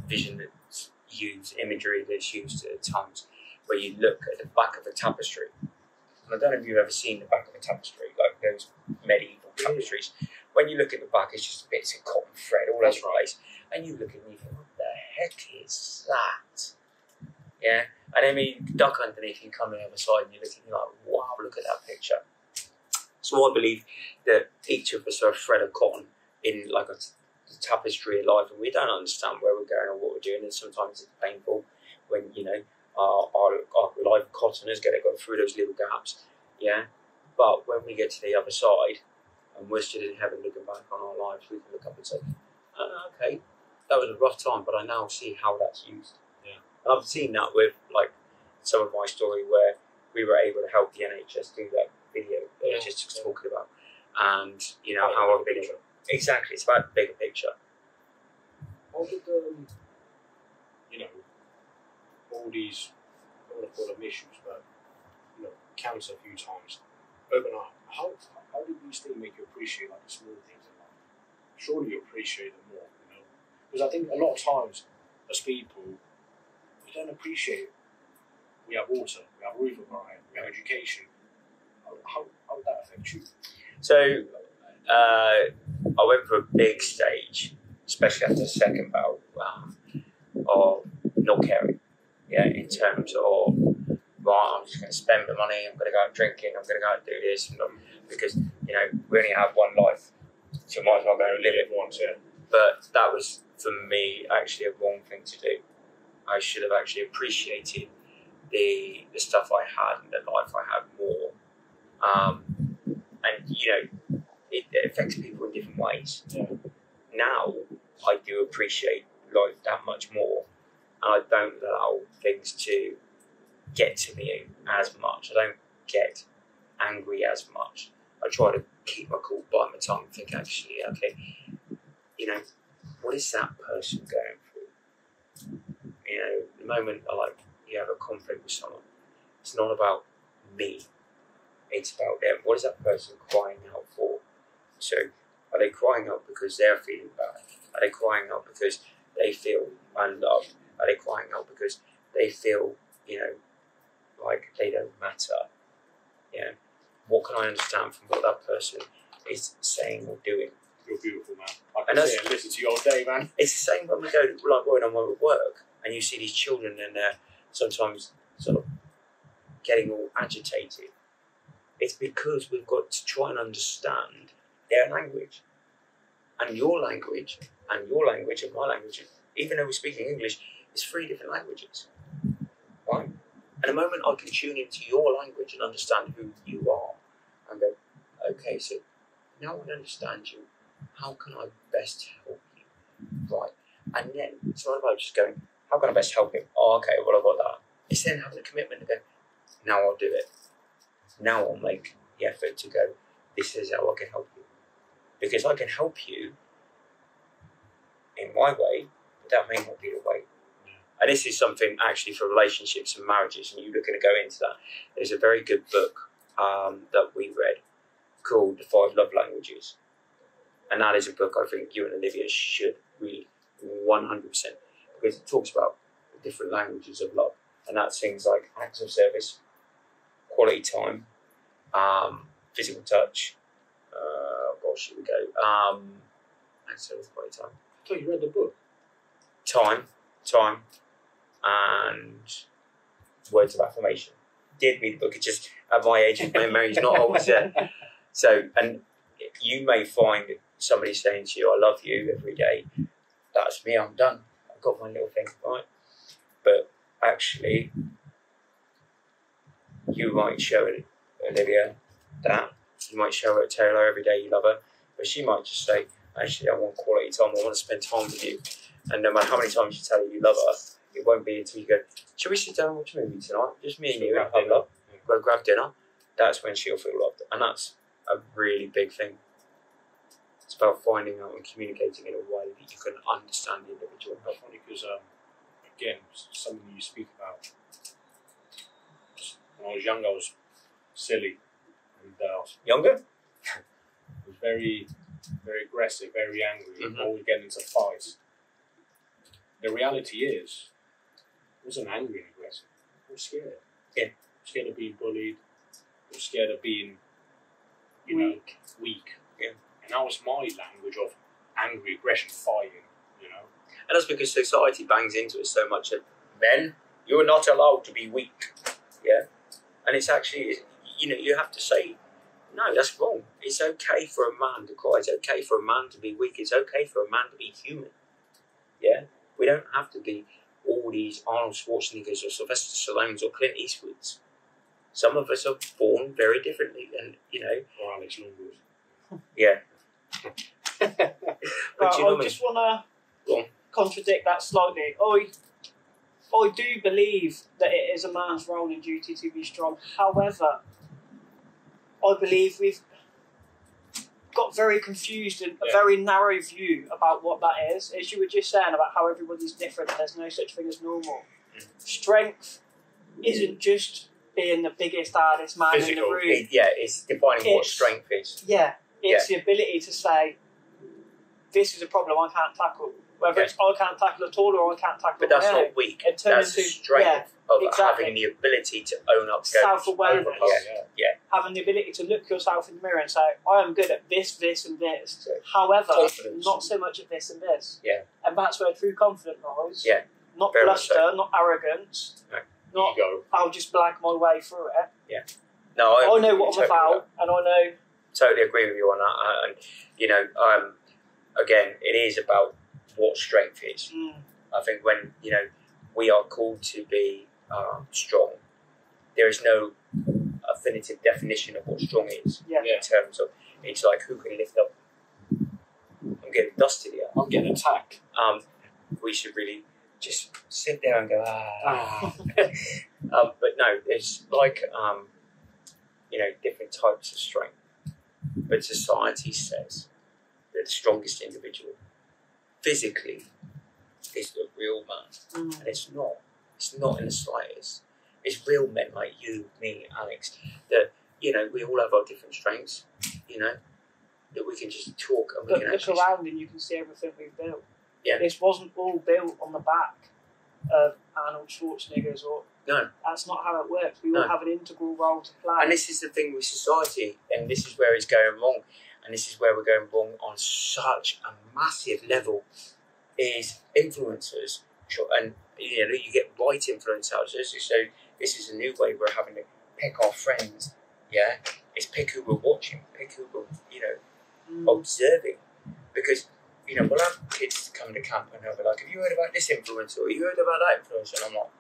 vision that's used, imagery that's used at times, where you look at the back of a tapestry. And I don't know if you've ever seen the back of a tapestry, like those medieval tapestries. When you look at the back, it's just bits of cotton thread all over the place. And you look at it and you think, what the heck is that? Yeah? And then when you duck underneath, you come on the other side and you look and you're like, wow, look at that picture. So I believe that each of us are a thread of cotton in like a tapestry of life, and we don't understand where we're going or what we're doing, and sometimes it's painful when, you know, our life cottoners get to go through those little gaps, yeah? But when we get to the other side, and we're stood in heaven looking back on our lives, we can look up and say, okay, that was a rough time, but I now see how that's used. Yeah. And I've seen that with, like, some of my story where we were able to help the NHS do that video that I just was talking about. And, you know, how I've been... Exactly, it's about the bigger picture. How did, you know, all these, I don't want to call them issues, but, you know, cancer a few times, overnight, how did these things make you appreciate, like, the small things in life? Surely you appreciate them more, you know? Because I think a lot of times, as people, we don't appreciate, we have water, we have a roof over our head, we have education. How did that affect you? So, I went for a big stage, especially after the second bout, of not caring. Yeah, in terms of, right, I'm just going to spend the money, I'm going to go out drinking, I'm going to go out and do this, because, you know, we only have one life, so might as well go and live it once, yeah. But that was, for me, actually a wrong thing to do. I should have actually appreciated the stuff I had and the life I had more. And, you know, it affects people in different ways. Yeah. Now, I do appreciate life that much more, and I don't allow things to get to me as much. I don't get angry as much. I try to keep my cool, bite my tongue, and think, actually, okay, you know, what is that person going through? You know, the moment you have a conflict with someone, it's not about me. It's about them. What is that person crying out for? So, are they crying out because they're feeling bad? Are they crying out because they feel unloved? Are they crying out because they feel, you know, like they don't matter? Yeah. What can I understand from what that person is saying or doing? You're beautiful, man. I can sit and listen to you all day, man. It's the same when we go, like when I'm at work, and you see these children and they're sometimes sort of getting all agitated. It's because we've got to try and understand their language. And your language, and your language, and my language, even though we're speaking English, it's 3 different languages. Right? And the moment I can tune into your language and understand who you are, and go, okay, so now I understand you, how can I best help you? Right? And then it's not about just going, how can I best help him? Oh, okay, well, I've got that. It's then having a commitment to go, now I'll do it. Now I'll make the effort to go, this is how I can help you. Because I can help you in my way, but that may not be the way. And this is something actually for relationships and marriages, and you're looking to go into that. There's a very good book that we read called The 5 Love Languages. And that is a book I think you and Olivia should read 100%, because it talks about the different languages of love. And that's things like acts of service, quality time, physical touch. Gosh, here we go. Answer with quality time. I thought you read the book. Time, and words of affirmation. Did read the book. It's just at my age, my memory's not always there. So, and you may find somebody saying to you, "I love you" every day. That's me. I'm done. I've got my little thing, right? But actually, you might show Olivia that. You might show her Taylor every day you love her, but she might just say, "Actually, I want quality time. I want to spend time with you." And no matter how many times you tell her you love her, it won't be until you go, "Shall we sit down and watch a movie tonight? Just me and you, have love. Go grab dinner." That's when she'll feel loved, and that's a really big thing. It's about finding out and communicating in a way that you can understand the individual. That's funny because, again, something you speak about. When I was young, I was silly. And Younger? I was very, very aggressive, very angry, Mhm. always getting into fights. The reality is, I wasn't angry and aggressive. I was scared. Yeah. I was scared of being bullied. I was scared of being, weak. Yeah. And that was my language of angry aggression, fighting, And that's because society bangs into it so much that men, you're not allowed to be weak. Yeah. And it's actually, you have to say, no, that's wrong. It's okay for a man to cry. It's okay for a man to be weak. It's okay for a man to be human. Yeah. We don't have to be all these Arnold Schwarzeneggers or Sylvester Stallones or Clint Eastwoods. Some of us are born very differently, and Or Alex Longwood. yeah. But But you know I what I just want Go to on. contradict that slightly. I do believe that it is a man's role and duty to be strong. However, I believe we've got very confused and a very narrow view about what that is. As you were just saying about how everybody's different, there's no such thing as normal. Strength isn't just being the biggest, hardest man in the Physical. room. It's defining what It's- strength is. Yeah, it's the ability to say, this is a problem I can't tackle. Whether it's I can't tackle at all or I can't tackle But that's on my own. not weak. It turns That's the into strength of exactly. having the ability to own up to go, Self-awareness. Yeah. Having the ability to look yourself in the mirror and say, I am good at this, this and this. However, Confidence. not so much at this and this. Yeah. And that's where true confidence lies. Yeah. Not Very much bluster, so. not arrogance. No. Not, Ego. I'll just blag my way through it. No, I know what I'm totally about, and I know... Totally agree with you on that. And again, it is about what strength is. I think when we are called to be strong, there is no definitive definition of what strong is. Yeah. In terms of, it's like who can lift up. I'm getting dusted here. I'm getting attacked. We should really just sit there and go but no, it's like different types of strength. But society says that the strongest individual physically is the real man. And it's not. It's not in the slightest. It's real men like you, me, Alex, that, we all have our different strengths, that we can just talk and we But can look actually... around and you can see everything we've built. Yeah. This wasn't all built on the back of Arnold Schwarzenegger's or... No. That's not how it works. We all have an integral role to play. And this is the thing with society, and this is where it's going wrong, and this is where we're going wrong on such a massive level, is influencers, and you get right influencers. So this is a new way we're having to pick our friends. Yeah, it's pick who we're watching, pick who we're observing, because we'll have kids come to camp and they'll be like, "Have you heard about this influencer? Or you heard about that influencer?" And I'm like,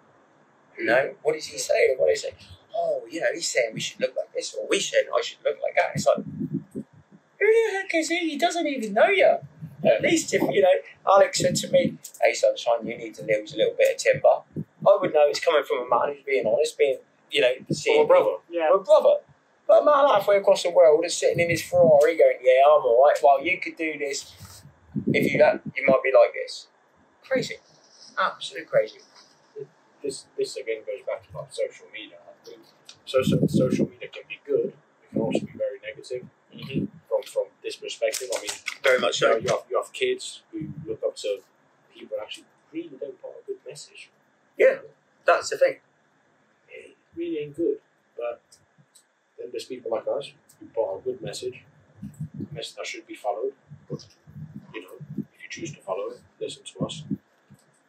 "No, what does he say?" What does he say? "Oh, he's saying we should look like this, or we said I should look like that." It's like, who the heck is he? He doesn't even know you. At least if, Alex said to me, "Hey, sunshine, you need to lose a little bit of timber," I would know it's coming from a man who's being honest, seeing Or a brother. Yeah. or a brother. But a man halfway across the world is sitting in his Ferrari going, "Yeah, I'm alright, well, you could do this. If you don't, you might be like this." Crazy. Absolute crazy. This again goes back to like social media. I think social media can be good. It can also be very negative from this perspective. I mean, Very much so. you have kids who look up to people who actually really don't put a good message. Yeah, that's the thing. It really ain't good. But then there's people like us we put out a good message, a message that should be followed. But, you know, if you choose to follow it, listen to us,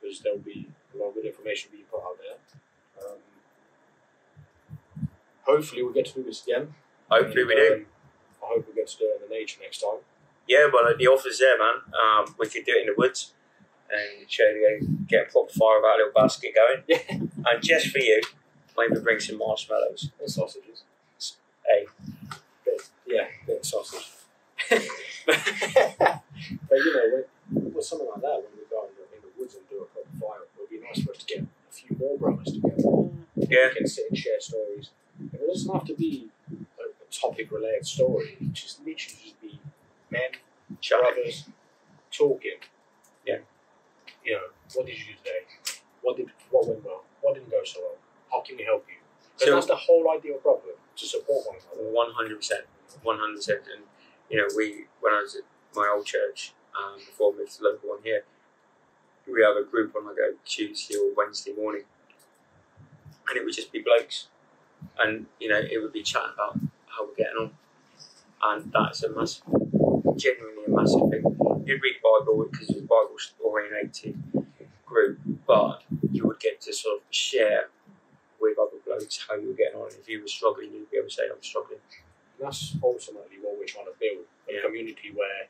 because there will be a lot of good information being put out there. Hopefully we get to do this again. Hopefully we do. I hope we get to do it in the nature next time. Yeah, well, the offer's there, man. We could do it in the woods and show you, get a proper fire about a little basket going. Yeah. And just for you, maybe bring some marshmallows. And sausages. Hey. Bit of sausage. But you know, with something like that, when we go in the woods and do a proper fire, it would be nice for us to get a few more brothers together. Yeah. We can sit and share stories. And it doesn't have to be a topic-related story. It just literally just be men, brothers, talking. Yeah. You know, what did you do today? What went well? What didn't go so well? How can we help you? Because that's the whole idea of Brotherhood, to support one another. 100%. 100%. And, you know, when I was at my old church, before I moved to the local one here, we have a group on like a Tuesday or Wednesday morning. And it would just be blokes. And, you know, it would be chatting about how we're getting on. And that's genuinely a massive thing. You'd read the Bible because it's a Bible-oriented group, but you would get to sort of share with other blokes how you were getting on. If you were struggling, you'd be able to say, I'm struggling. And that's ultimately what we're trying to build, a community where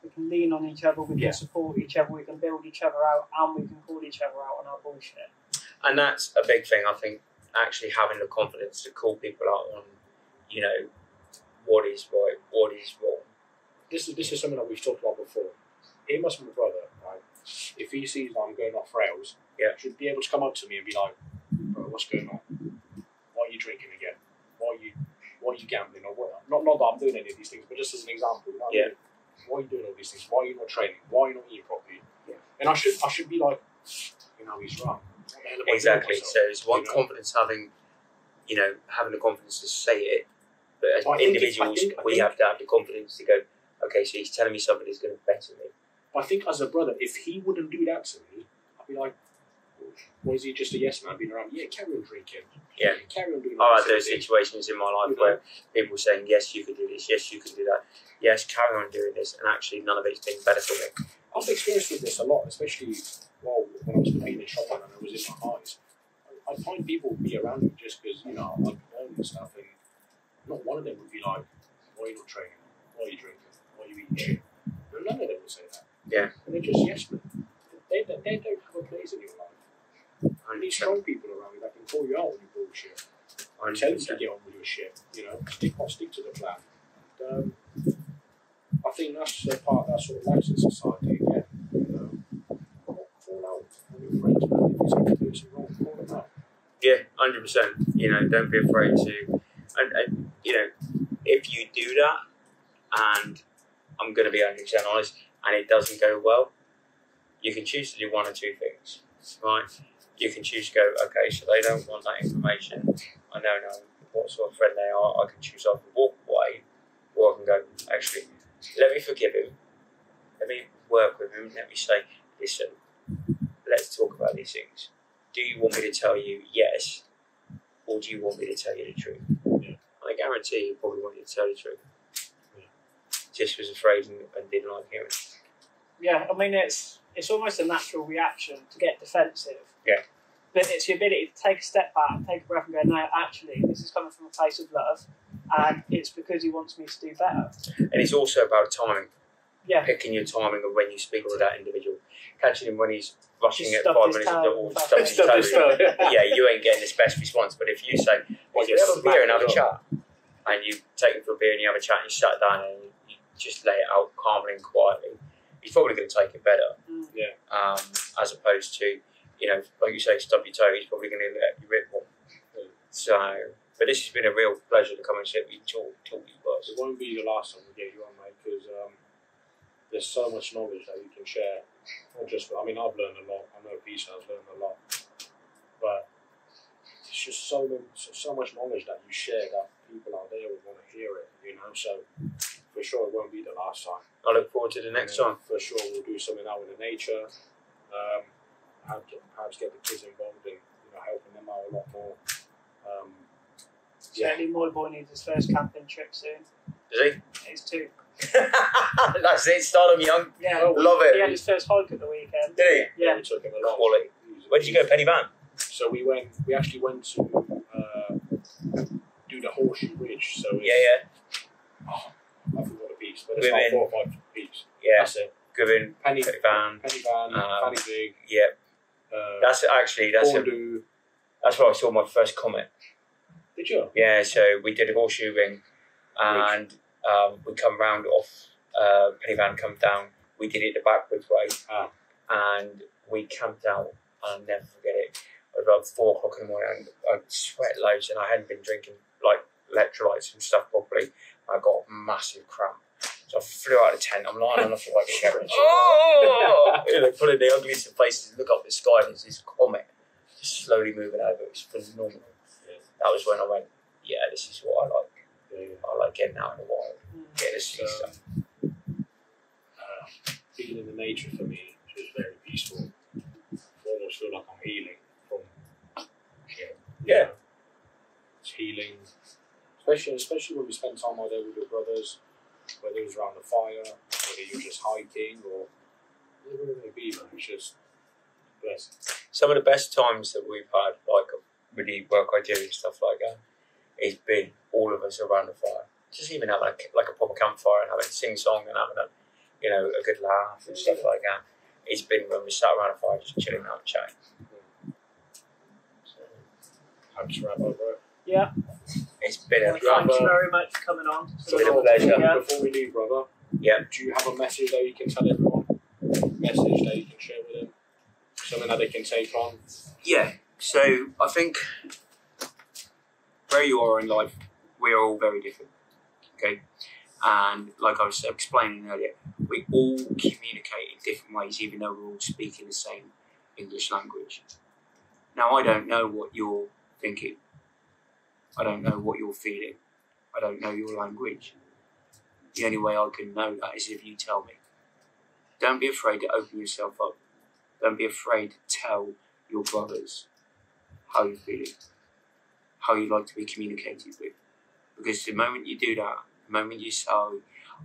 we can lean on each other, we can support each other, we can build each other out, and we can call each other out on our bullshit. And that's a big thing, I think, actually having the confidence to call people out on, you know, what is right, what is wrong. This is something that we've talked about before. He must be my brother, right? If he sees that I'm going off rails, he should be able to come up to me and be like, bro, what's going on? Why are you drinking again? Why are you gambling? Or what? Not that I'm doing any of these things, but just as an example. You know, why are you doing all these things? Why are you not training? Why are you not eating properly? Yeah. And I should be like, you know, he's right. Exactly. So it's one confidence having the confidence to say it. But as individuals, we have to have the confidence to go, okay, so he's telling me something that's going to better me. I think as a brother, if he wouldn't do that to me, I'd be like, well, is he just a yes man being around? Yeah, carry on drinking. Yeah. Carry on doing that. I've had those situations in my life where people saying, yes, you can do this, yes, you can do that, yes, carry on doing this, and actually none of it's been better for me. I've experienced with this a lot, especially when I was competing in shotgun and I was in my highs. I'd find people would be around me just because, you know, I'd be known and stuff, and not one of them would be like, why are you not training? Why are you drinking? Why are you eating shit? And none of them would say that. Yeah. And they're just yes men. They don't have a place in your life. And these strong people around you that can call you out on your bullshit. And tell you to get on with your shit. You know, stick to the plan. And, I think that's the part that sort of lacks in society again. You know, call out on your friends, man. If he's going to do some wrong, call them out. Yeah, 100%. You know, don't be afraid to. And you know, if you do that, and I'm going to be 100% honest, and it doesn't go well, you can choose to do one or two things, right? You can choose to go, okay, so they don't want that information. I don't know what sort of friend they are. I can choose either walk away, or I can go, actually, let me forgive him. Let me work with him. Let me say, listen, let's talk about these things. Do you want me to tell you yes, or do you want me to tell you the truth? Yeah. I guarantee you probably want you to tell the truth. Yeah. Just was afraid and didn't like hearing it. Yeah, I mean, it's almost a natural reaction to get defensive. Yeah. But it's your ability to take a step back, take a breath and go, no, actually, this is coming from a place of love, and it's because he wants me to do better. And it's also about timing. Yeah. Picking your timing of when you speak to that individual. Catching him when he's rushing Just at 5 minutes of the wall, stubbed his toe. Yeah, you ain't getting his best response. But if you say, well, you have a beer and have a chat, and you take him for a beer and you have a chat and you sat down and you just lay it out calmly and quietly, he's probably going to take it better. Yeah. As opposed to, you know, like you say, stub your toe, he's probably going to let you rip one. So, but this has been a real pleasure to come and sit with you, talk to you guys. It won't be the last time we get you on, mate, because there's so much knowledge that you can share. Not just, I mean, I've learned a lot. I know Peter has learned a lot, but it's just so much knowledge that you share that people out there would want to hear it. You know, so for sure it won't be the last time. I look forward to the next time. For sure, we'll do something out with the nature. Perhaps get the kids involved in helping them out a lot more. So my boy needs his first camping trip soon. Does He's 2. he? That's it. Start him young. Yeah. Love He had it. his first hike at the weekend. Did he? Yeah. We took him along. Quality. Where did you go? Penny Van. So we actually went to do the Horseshoe Ridge. So it's, Yeah. Oh, I forgot the piece, but it's Women. like 4 or 5 peaks. Yeah. That's it. Goodwin. Penny Van. Fanny Big. Yeah. That's that's where I saw my first comet. Did you? Yeah, so we did a horseshoe ring, and we come round off Penny Van, come down. We did it the backwards way, and we camped out. I'll never forget it. It was about 4 o'clock in the morning, and I sweat loads, and I hadn't been drinking like electrolytes and stuff properly. I got a massive cramp. So I flew out of the tent. I'm lying on the floor like a carrot. Oh! Pulling the ugliest of faces, look up at the sky, and there's this comet just slowly moving over. It was phenomenal. Yeah. That was when I went, yeah, this is what I like. Yeah. I like getting out in the wild, getting to see stuff. Being in the nature for me was very peaceful. I almost feel like I'm healing from shit. Yeah. It's healing. Especially when we spend time out there with your brothers, whether it was around the fire, whether you're just hiking or whatever it may be, man. It's just blessed. Some of the best times that we've had, like with the work I do and stuff like that, is been all of us around the fire. Just even having like a proper campfire and having a sing song and having a good laugh and stuff like that. It's been when we sat around a fire just chilling out and chatting. Happy to wrap up, bro. Yeah. It's been a Thank you very much for coming on. It's been a pleasure. Yeah. Before we leave, brother, Yeah. do you have a message that you can tell everyone? A message that you can share with them? Something that they can take on? Yeah. So I think where you are in life, we're all very different. Okay. And like I was explaining earlier, we all communicate in different ways, even though we're all speaking the same English language. Now, I don't know what you're thinking. I don't know what you're feeling. I don't know your language. The only way I can know that is if you tell me. Don't be afraid to open yourself up. Don't be afraid to tell your brothers how you're feeling, how you like to be communicated with. Because the moment you do that, the moment you say,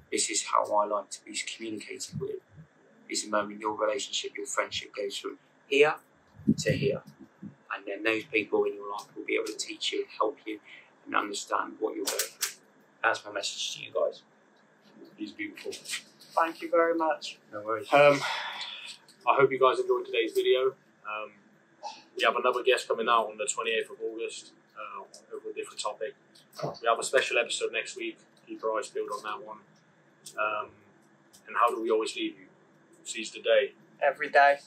this is how I like to be communicated with, is the moment your relationship, your friendship goes from here to here. And then those people in your life will be able to teach you, help you, and understand what you're going through. That's my message to you guys. He's beautiful. Thank you very much. No worries. I hope you guys enjoyed today's video. We have another guest coming out on the 28th of August over a different topic. We have a special episode next week. Keep your eyes peeled on that one. And how do we always leave you? Seize the day. Every day.